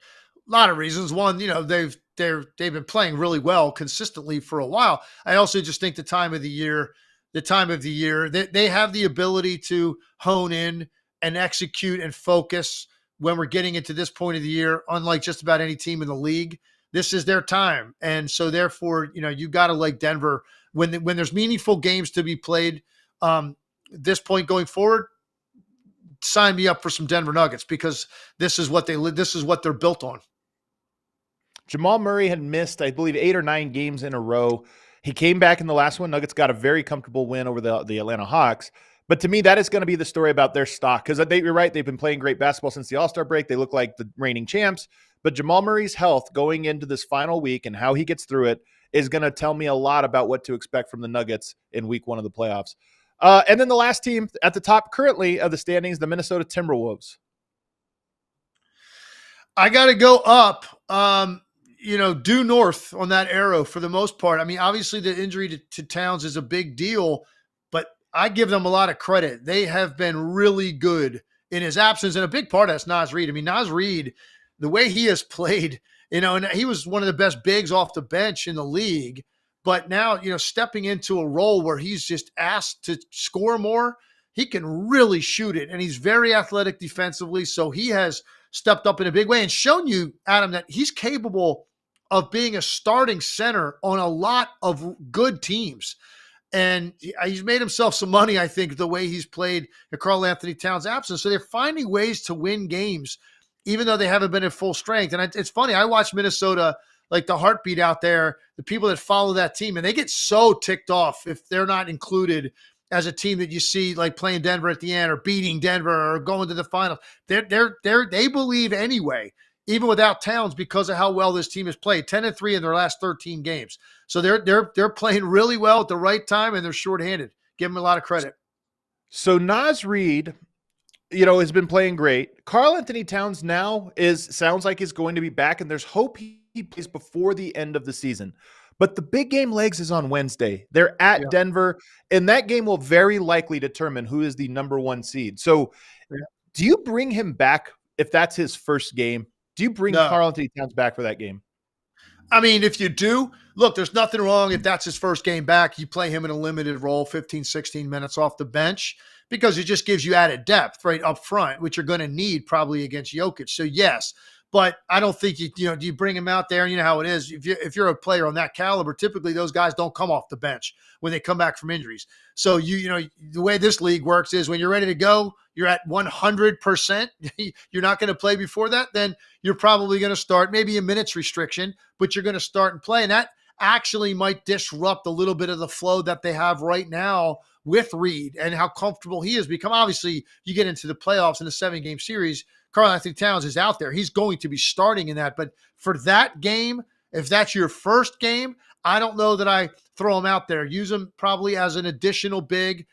a lot of reasons. One, they've been playing really well consistently for a while. I also just think the time of the year, they have the ability to hone in and execute and focus when we're getting into this point of the year, unlike just about any team in the league. This is their time. And so therefore, you got to like Denver when there's meaningful games to be played. This point going forward, sign me up for some Denver Nuggets because this is what they're built on. Jamal Murray had missed, I believe, 8 or 9 games in a row. He came back in the last one. Nuggets got a very comfortable win over the Atlanta Hawks. But to me, that is going to be the story about their stock because you're right. They've been playing great basketball since the All-Star break. They look like the reigning champs. But Jamal Murray's health going into this final week and how he gets through it is going to tell me a lot about what to expect from the Nuggets in week 1 of the playoffs. And then the last team at the top currently of the standings, the Minnesota Timberwolves. I got to go up, due north on that arrow for the most part. I mean, obviously the injury to Towns is a big deal, but I give them a lot of credit. They have been really good in his absence, and a big part of that's Naz Reid. I mean, Naz Reid, the way he has played, and he was one of the best bigs off the bench in the league. But now, stepping into a role where he's just asked to score more, he can really shoot it. And he's very athletic defensively. So he has stepped up in a big way and shown you, Adam, that he's capable of being a starting center on a lot of good teams. And he's made himself some money, I think, the way he's played at Karl-Anthony Towns' absence. So they're finding ways to win games, even though they haven't been at full strength. And it's funny, I watch Minnesota, like the heartbeat out there, the people that follow that team, and they get so ticked off if they're not included as a team that you see like playing Denver at the end or beating Denver or going to the finals. They believe anyway, even without Towns, because of how well this team has played. 10-3 in their last 13 games. So they're playing really well at the right time, and they're shorthanded. Give them a lot of credit. So Naz Reid, has been playing great. Karl-Anthony Towns now sounds like he's going to be back, and there's hope he plays before the end of the season. But the big game legs is on Wednesday. They're at Denver, and that game will very likely determine who is the number 1 seed. So do you bring him back if that's his first game? Do you bring Karl-Anthony Towns back for that game? I mean, if you do, look, there's nothing wrong if that's his first game back. You play him in a limited role, 15, 16 minutes off the bench, because it just gives you added depth right up front, which you're going to need probably against Jokic. So, yes. But I don't think do you bring him out there? And you know how it is. If you're a player on that caliber, typically those guys don't come off the bench when they come back from injuries. So the way this league works is when you're ready to go, you're at 100%. You're not going to play before that. Then you're probably going to start maybe a minutes restriction, but you're going to start and play. And that actually might disrupt a little bit of the flow that they have right now with Reed and how comfortable he has become. Obviously, you get into the playoffs in a 7-game series. Karl-Anthony Towns is out there. He's going to be starting in that. But for that game, if that's your first game, I don't know that I throw him out there. Use him probably as an additional big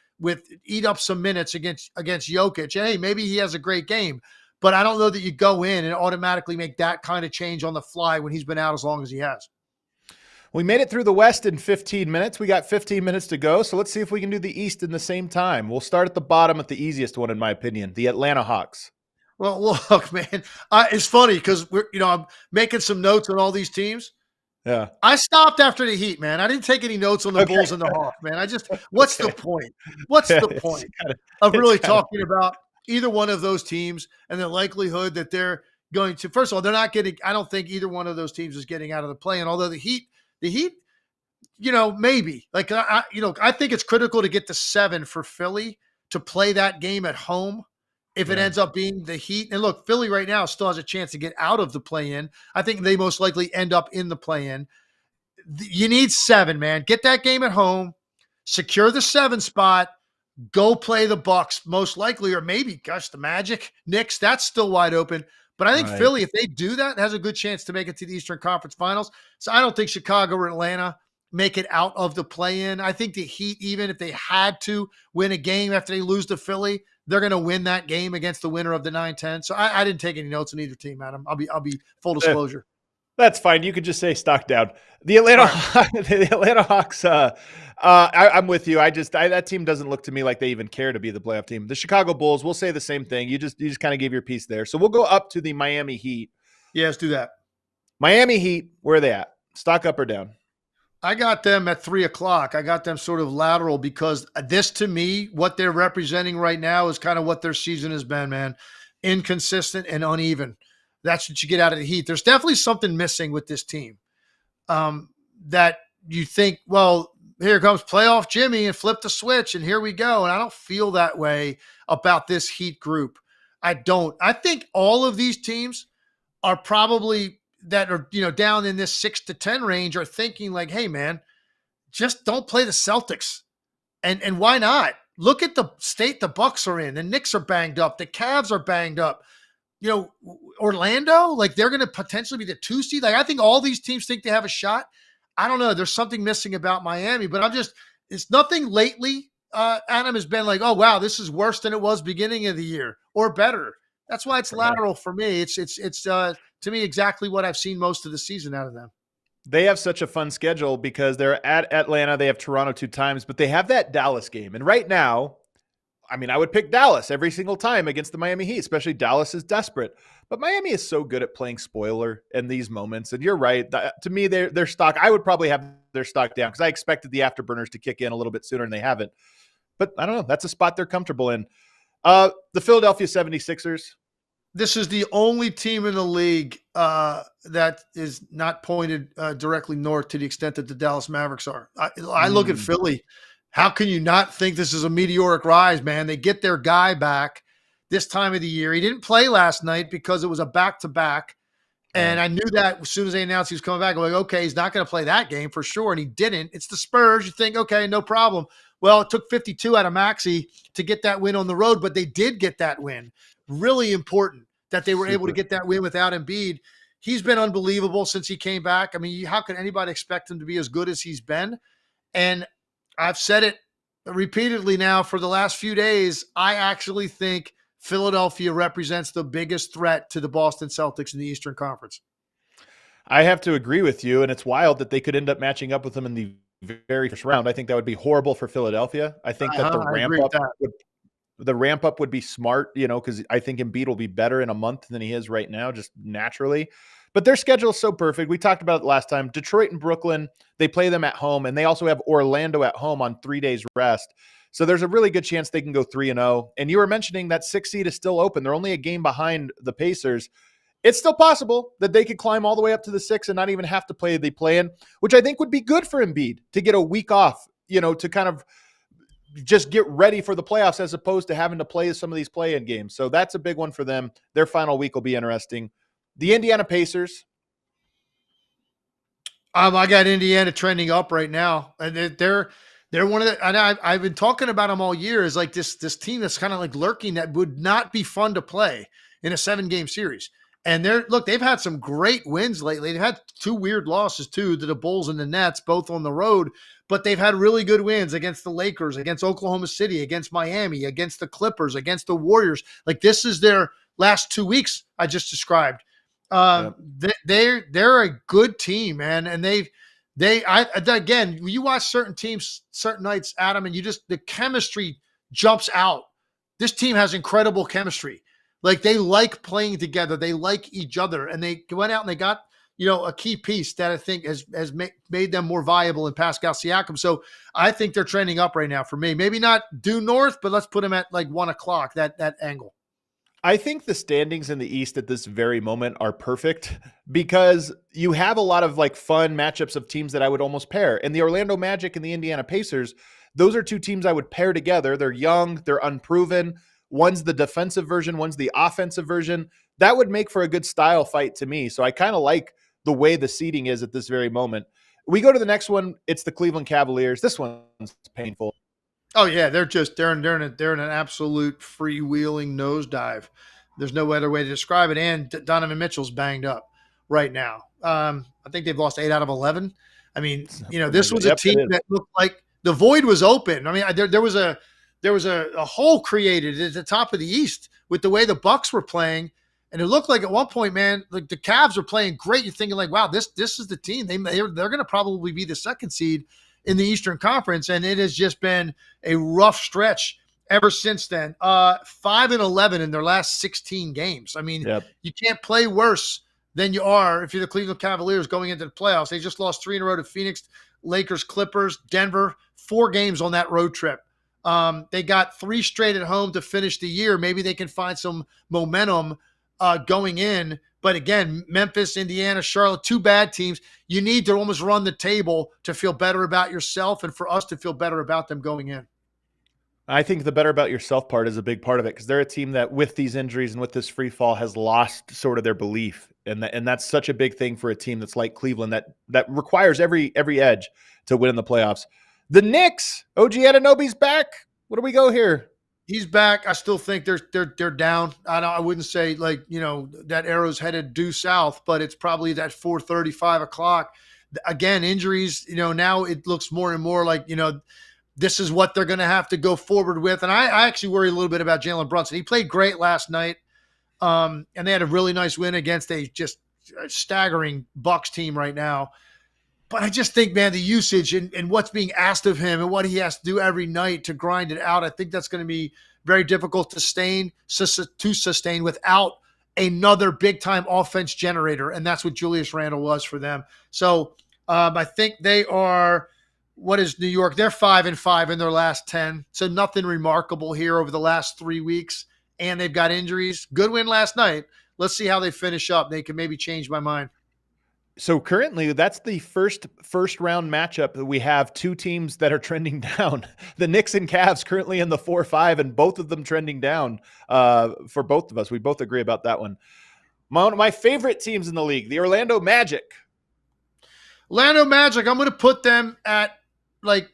eat up some minutes against Jokic. Hey, maybe he has a great game. But I don't know that you go in and automatically make that kind of change on the fly when he's been out as long as he has. We made it through the West in 15 minutes. We got 15 minutes to go. So let's see if we can do the East in the same time. We'll start at the bottom at the easiest one, in my opinion, the Atlanta Hawks. Well, look, man, it's funny because I'm making some notes on all these teams. Yeah, I stopped after the Heat, man. I didn't take any notes on the Bulls and the Hawks, man. What's the point? What's the point of really talking about either one of those teams and the likelihood that they're going to? First of all, they're not getting. I don't think either one of those teams is getting out of the play-in. Although the Heat, maybe. Like I think it's critical to get to 7 for Philly to play that game at home. If it ends up being the Heat. And look, Philly right now still has a chance to get out of the play-in. I think they most likely end up in the play-in. You need 7, man. Get that game at home. Secure the 7 spot. Go play the Bucks most likely, or maybe, the Magic, Knicks. That's still wide open. But I think Philly, if they do that, has a good chance to make it to the Eastern Conference Finals. So I don't think Chicago or Atlanta make it out of the play-in. I think the Heat, even if they had to win a game after they lose to Philly, they're going to win that game against the winner of the 9-10. So I didn't take any notes on either team, Adam. I'll be full disclosure. That's fine. You could just say stock down. The Atlanta Hawks. I'm with you. That team doesn't look to me like they even care to be the playoff team. The Chicago Bulls. We'll say the same thing. You just kind of gave your piece there. So we'll go up to the Miami Heat. Yeah, let's do that. Miami Heat. Where are they at? Stock up or down? I got them at 3:00. I got them sort of lateral because this, to me, what they're representing right now is kind of what their season has been, man. Inconsistent and uneven. That's what you get out of the Heat. There's definitely something missing with this team that you think, well, here comes playoff Jimmy and flip the switch and here we go. And I don't feel that way about this Heat group. I don't. I think all of these teams are probably that are, down in this 6 to 10 range are thinking like, hey man, just don't play the Celtics. And why not? Look at the state the Bucks are in. The Knicks are banged up. The Cavs are banged up. Orlando, like they're going to potentially be the 2 seed. Like I think all these teams think they have a shot. I don't know. There's something missing about Miami, but it's nothing lately. Adam has been like, oh wow, this is worse than it was beginning of the year or better. That's why it's lateral for me. It's to me exactly what I've seen most of the season out of them. They have such a fun schedule because they're at Atlanta. They have Toronto 2 times, but they have that Dallas game. And right now, I would pick Dallas every single time against the Miami Heat, especially Dallas is desperate. But Miami is so good at playing spoiler in these moments. And you're right. To me, their stock, I would probably have their stock down because I expected the afterburners to kick in a little bit sooner and they haven't. But I don't know. That's a spot they're comfortable in. The Philadelphia 76ers. This is the only team in the league that is not pointed directly north to the extent that the Dallas Mavericks are. I look at Philly. How can you not think this is a meteoric rise, man? They get their guy back this time of the year. He didn't play last night because it was a back-to-back. And I knew that as soon as they announced he was coming back, I'm like, okay, he's not going to play that game for sure. And he didn't. It's the Spurs. You think, okay, no problem. Well, it took 52 out of Maxey to get that win on the road, but they did get that win. Really important that they were able to get that win without Embiid. He's been unbelievable since he came back. How could anybody expect him to be as good as he's been? And I've said it repeatedly now for the last few days. I actually think Philadelphia represents the biggest threat to the Boston Celtics in the Eastern Conference. I have to agree with you, and it's wild that they could end up matching up with them in the very first round. I think that would be horrible for Philadelphia. I think that the ramp up would be smart, because I think Embiid will be better in a month than he is right now, just naturally. But their schedule is so perfect. We talked about it last time. Detroit and Brooklyn, they play them at home, and they also have Orlando at home on 3 days rest. So there's a really good chance they can go 3-0. And you were mentioning that 6 seed is still open. They're only a game behind the Pacers. It's still possible that they could climb all the way up to the 6 and not even have to play the play-in, which I think would be good for Embiid to get a week off, to kind of just get ready for the playoffs as opposed to having to play some of these play-in games. So that's a big one for them. Their final week will be interesting. The Indiana Pacers. I got Indiana trending up right now, and they're one of the. And I've been talking about them all year. Is like this team that's kind of like lurking that would not be fun to play in a 7-game series. And they've had some great wins lately. They've had 2 weird losses too, to the Bulls and the Nets, both on the road. But they've had really good wins against the Lakers, against Oklahoma City, against Miami, against the Clippers, against the Warriors. Like this is their last 2 weeks I just described. They're a good team, man, and again, you watch certain teams certain nights, Adam, and the chemistry jumps out. This team has incredible chemistry. Like they like playing together, they like each other, and they went out and they got a key piece that I think has made them more viable in Pascal Siakam. So I think they're trending up right now for me. Maybe not due north, but let's put them at like 1:00 that angle. I think the standings in the East at this very moment are perfect because you have a lot of like fun matchups of teams that I would almost pair. And the Orlando Magic and the Indiana Pacers, those are 2 teams I would pair together. They're young, they're unproven. One's the defensive version, one's the offensive version. That would make for a good style fight to me. So I kind of like the way the seeding is at this very moment. We go to the next one. It's the Cleveland Cavaliers. This one's painful. Oh yeah, they're in an absolute freewheeling nosedive. There's no other way to describe it. And Donovan Mitchell's banged up right now. I think they've lost 8 out of 11. I mean, this was a team that looked like the void was open. I mean, there was a hole created at the top of the East with the way the Bucks were playing, and it looked like at one point, man, like the Cavs were playing great. You're thinking like, wow, this is the team. They're going to probably be the 2nd seed in the Eastern Conference, and it has just been a rough stretch ever since then. 5-11 in their last 16 games. I mean, You can't play worse than you are if you're the Cleveland Cavaliers going into the playoffs. They just lost 3 in a row to Phoenix, Lakers, Clippers, Denver, 4 games on that road trip. They got 3 straight at home to finish the year. Maybe they can find some momentum going in. But again, Memphis, Indiana, Charlotte, 2 bad teams. You need to almost run the table to feel better about yourself and for us to feel better about them going in. I think the better about yourself part is a big part of it because they're a team that with these injuries and with this free fall has lost sort of their belief. And that's such a big thing for a team that's like Cleveland that requires every edge to win in the playoffs. The Knicks, OG Anunoby's back. What do we go here? He's back. I still think they're down. I wouldn't say like, that arrow's headed due south, but it's probably that 4:30, 5 o'clock. Again, injuries, now it looks more and more like, this is what they're going to have to go forward with. And I actually worry a little bit about Jalen Brunson. He played great last night. And they had a really nice win against a just staggering Bucks team right now. But I just think, man, the usage and what's being asked of him and what he has to do every night to grind it out, I think that's going to be very difficult to sustain without another big-time offense generator, and that's what Julius Randle was for them. So I think they are – what is New York? They're 5-5 in their last 10, so nothing remarkable here over the last 3 weeks, and they've got injuries. Good win last night. Let's see how they finish up. They can maybe change my mind. So currently, that's the first round matchup that we have 2 teams that are trending down. The Knicks and Cavs currently in the 4-5, and both of them trending down for both of us. We both agree about that one. One of my favorite teams in the league, the Orlando Magic. Orlando Magic, I'm going to put them at like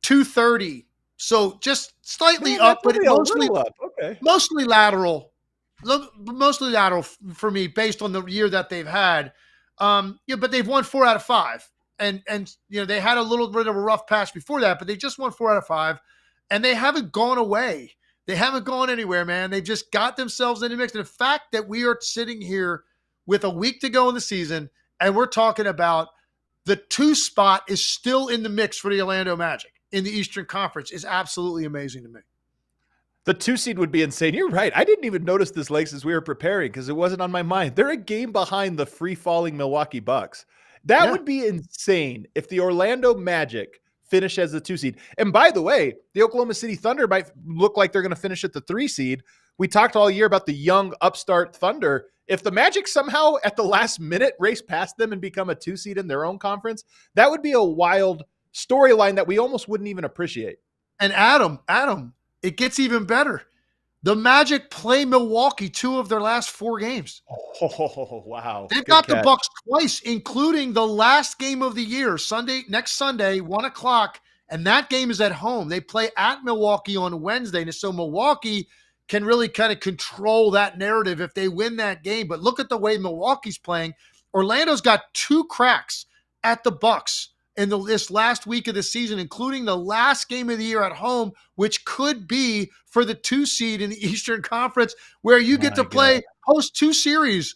230. So just slightly up, but mostly up. Okay. Mostly lateral. Mostly lateral for me based on the year that they've had. But they've won 4 out of 5, and they had a little bit of a rough patch before that, but they just won 4 out of 5, and they haven't gone away. They haven't gone anywhere, man. They just got themselves in the mix. And the fact that we are sitting here with a week to go in the season, and we're talking about the 2 spot is still in the mix for the Orlando Magic in the Eastern Conference is absolutely amazing to me. The 2 seed would be insane. You're right. I didn't even notice this late as we were preparing because it wasn't on my mind. They're a game behind the free-falling Milwaukee Bucks. That would be insane if the Orlando Magic finish as the 2 seed. And by the way, the Oklahoma City Thunder might look like they're going to finish at the 3 seed. We talked all year about the young upstart Thunder. If the Magic somehow at the last minute race past them and become a 2 seed in their own conference, that would be a wild storyline that we almost wouldn't even appreciate. And Adam, it gets even better. The Magic play Milwaukee 2 of their last 4 games. Oh, wow. They've got the Bucks twice, including the last game of the year, next Sunday, 1:00, and that game is at home. They play at Milwaukee on Wednesday, and so Milwaukee can really kind of control that narrative if they win that game. But look at the way Milwaukee's playing. Orlando's got 2 cracks at the Bucks in this last week of the season, including the last game of the year at home, which could be for the 2 seed in the Eastern Conference, where you get to host two series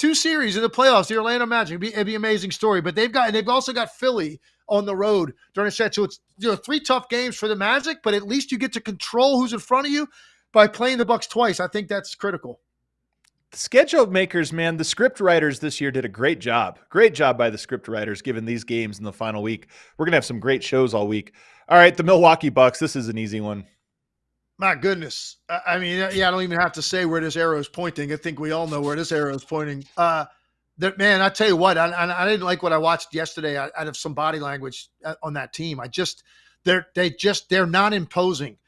in the playoffs. The Orlando Magic, it'd be an amazing story. But they've also got Philly on the road during a set. So it's 3 tough games for the Magic, but at least you get to control who's in front of you by playing the Bucks twice. I think that's critical. The schedule makers, man, the script writers this year did a great job. Great job by the script writers, given these games in the final week. We're going to have some great shows all week. All right, the Milwaukee Bucks. This is an easy one. My goodness. I mean, I don't even have to say where this arrow is pointing. I think we all know where this arrow is pointing. Man, I tell you what, I didn't like what I watched yesterday out of some body language on that team. They're not imposing.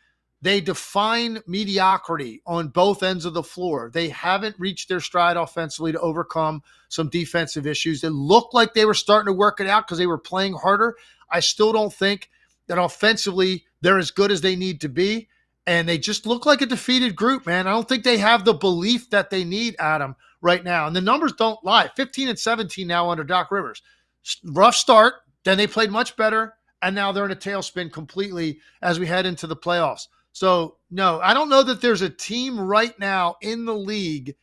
They define mediocrity on both ends of the floor. They haven't reached their stride offensively to overcome some defensive issues. It looked like they were starting to work it out because they were playing harder. I still don't think that offensively they're as good as they need to be. And they just look like a defeated group, man. I don't think they have the belief that they need, Adam, right now. And the numbers don't lie. 15-17 now under Doc Rivers. Rough start. Then they played much better. And now they're in a tailspin completely as we head into the playoffs. So, no, I don't know that there's a team right now in the league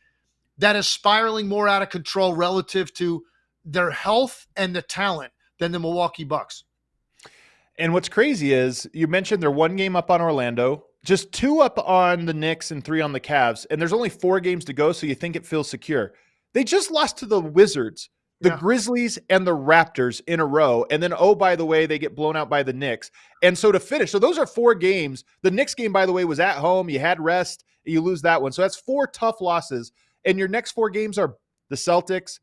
that is spiraling more out of control relative to their health and the talent than the Milwaukee Bucks. And what's crazy is you mentioned they're 1 game up on Orlando, just 2 up on the Knicks and 3 on the Cavs. And there's only 4 games to go, so you think it feels secure. They just lost to the Wizards, the Grizzlies, and the Raptors in a row. And then, oh, by the way, they get blown out by the Knicks. And so to finish, so those are 4 games. The Knicks game, by the way, was at home. You had rest. You lose that one. So that's 4 tough losses. And your next 4 games are the Celtics,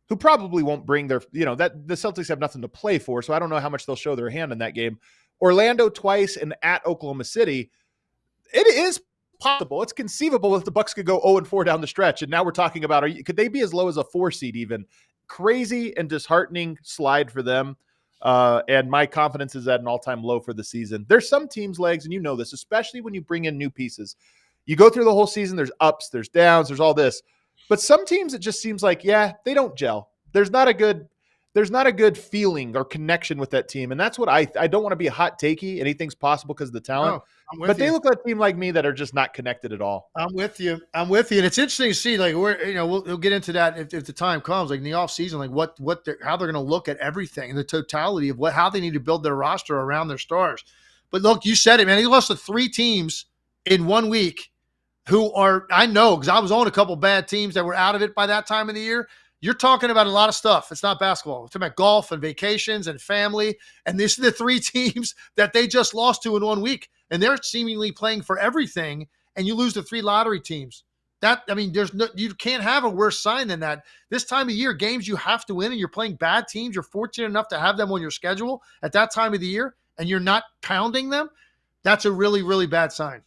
who probably won't bring their, that the Celtics have nothing to play for. So I don't know how much they'll show their hand in that game. Orlando twice and at Oklahoma City. It is possible. It's conceivable that the Bucks could go 0-4 down the stretch. And now we're talking about, could they be as low as a 4 seed even? Crazy and disheartening slide for them. And my confidence is at an all-time low for the season. There's some teams' legs, and you know this, especially when you bring in new pieces. You go through the whole season, there's ups, there's downs, there's all this. But some teams, it just seems like, they don't gel. There's not a good feeling or connection with that team. And that's what I don't want to be a hot takey. Anything's possible because of the talent. But they look like a team like me that are just not connected at all. I'm with you. And it's interesting to see, like, we'll get into that if the time comes, like in the offseason, like how they're going to look at everything and the totality of how they need to build their roster around their stars. But look, you said it, man. He lost to 3 teams in 1 week who are, I know, because I was on a couple bad teams that were out of it by that time of the year. You're talking about a lot of stuff. It's not basketball. We're talking about golf and vacations and family. And these are the 3 teams that they just lost to in 1 week. And they're seemingly playing for everything. And you lose to 3 lottery teams. You can't have a worse sign than that. This time of year, games you have to win, and you're playing bad teams. You're fortunate enough to have them on your schedule at that time of the year, and you're not pounding them. That's a really, really bad sign.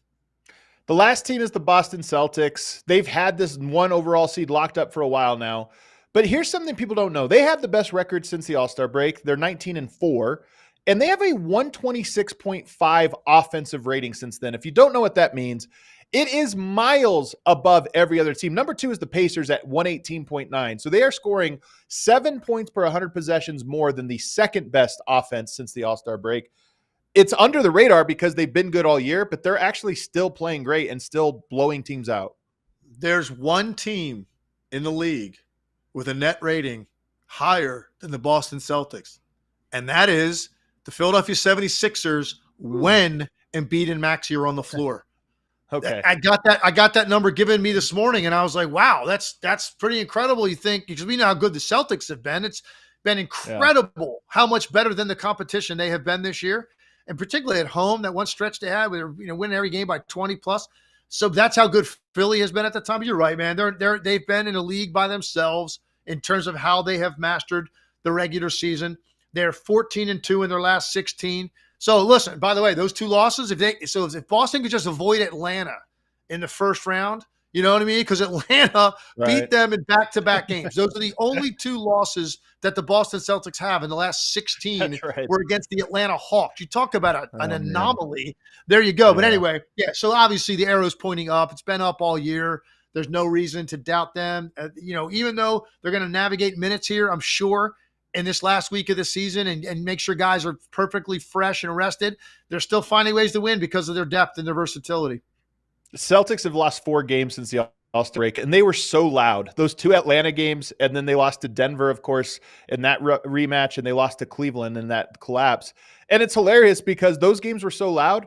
The last team is the Boston Celtics. They've had this 1 overall seed locked up for a while now. But here's something people don't know. They have the best record since the All-Star break. They're 19-4, and they have a 126.5 offensive rating since then. If you don't know what that means, it is miles above every other team. Number 2 is the Pacers at 118.9. So they are scoring 7 points per 100 possessions more than the second best offense since the All-Star break. It's under the radar because they've been good all year, but they're actually still playing great and still blowing teams out. There's one team in the league with a net rating higher than the Boston Celtics, and that is the Philadelphia 76ers when Embiid and Maxey are on the floor. Okay. I got that number given me this morning, and I was like, wow, that's pretty incredible. You think, because we know how good the Celtics have been. It's been incredible how much better than the competition they have been this year, and particularly at home. That one stretch they had, where winning every game by 20 plus. So that's how good Philly has been at the time. You're right, man. They've been in a league by themselves in terms of how they have mastered the regular season. They're 14-2 in their last 16. So listen, by the way, those 2 losses, if Boston could just avoid Atlanta in the first round, you know what I mean? Because Atlanta beat them in back-to-back games. Those are the only 2 losses that the Boston Celtics have in the last 16 were against the Atlanta Hawks. You talk about an anomaly. Man. There you go. Yeah. But anyway, so obviously the arrow's pointing up. It's been up all year. There's no reason to doubt them. Even though they're going to navigate minutes here, I'm sure, in this last week of the season and make sure guys are perfectly fresh and rested, they're still finding ways to win because of their depth and their versatility. The Celtics have lost 4 games since the All-Star break, and they were so loud. Those 2 Atlanta games, and then they lost to Denver, of course, in that rematch, and they lost to Cleveland in that collapse. And it's hilarious because those games were so loud.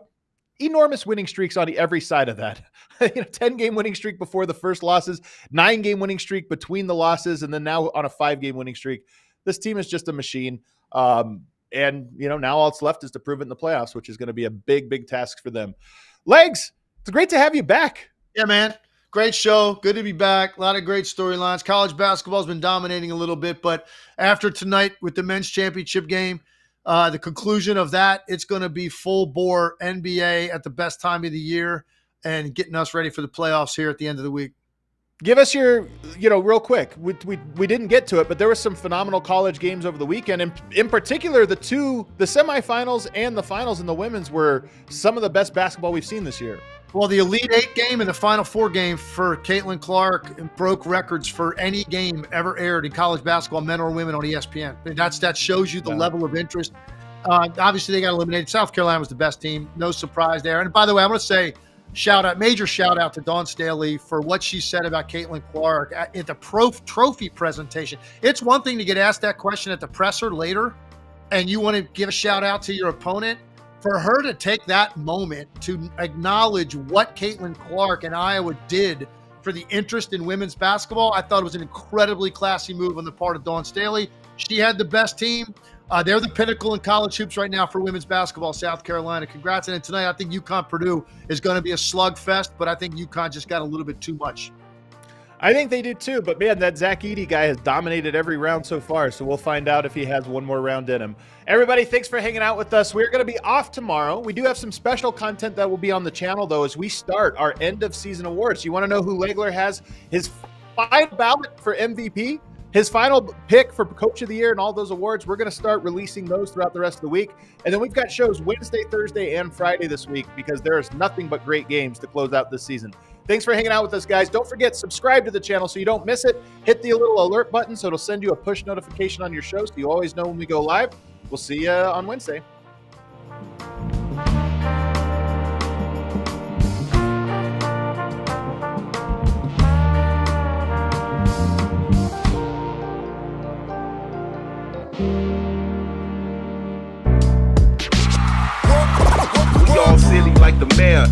Enormous winning streaks on every side of that. 10-game winning streak before the first losses, 9-game winning streak between the losses, and then now on a 5-game winning streak. This team is just a machine. And now all that's left is to prove it in the playoffs, which is going to be a big, big task for them. Legs, it's great to have you back. Yeah, man. Great show. Good to be back. A lot of great storylines. College basketball has been dominating a little bit, but after tonight with the men's championship game, the conclusion of that, it's going to be full bore NBA at the best time of the year and getting us ready for the playoffs here at the end of the week. Give us your, real quick. We didn't get to it, but there were some phenomenal college games over the weekend. And in particular, the semifinals and the finals in the women's were some of the best basketball we've seen this year. Well, the Elite 8 game and the Final 4 game for Caitlin Clark broke records for any game ever aired in college basketball, men or women, on ESPN. That shows you the level of interest. Obviously, they got eliminated. South Carolina was the best team. No surprise there. And by the way, I'm going to say, major shout out to Dawn Staley for what she said about Caitlin Clark at the trophy presentation. It's one thing to get asked that question at the presser later, and you want to give a shout out to your opponent. For her to take that moment to acknowledge what Caitlin Clark and Iowa did for the interest in women's basketball, I thought it was an incredibly classy move on the part of Dawn Staley. She had the best team. They're the pinnacle in college hoops right now for women's basketball, South Carolina. Congrats. And tonight, I think UConn-Purdue is going to be a slugfest, but I think UConn just got a little bit too much. I think they do too, but man, that Zach Edey guy has dominated every round so far, so we'll find out if he has one more round in him. Everybody, thanks for hanging out with us. We're going to be off tomorrow. We do have some special content that will be on the channel, though, as we start our end-of-season awards. You want to know who Legler has his final ballot for MVP? His final pick for Coach of the Year and all those awards, we're going to start releasing those throughout the rest of the week. And then we've got shows Wednesday, Thursday, and Friday this week because there is nothing but great games to close out this season. Thanks for hanging out with us, guys. Don't forget, subscribe to the channel so you don't miss it. Hit the little alert button so it'll send you a push notification on your show so you always know when we go live. We'll see you on Wednesday. We all silly like the mayor.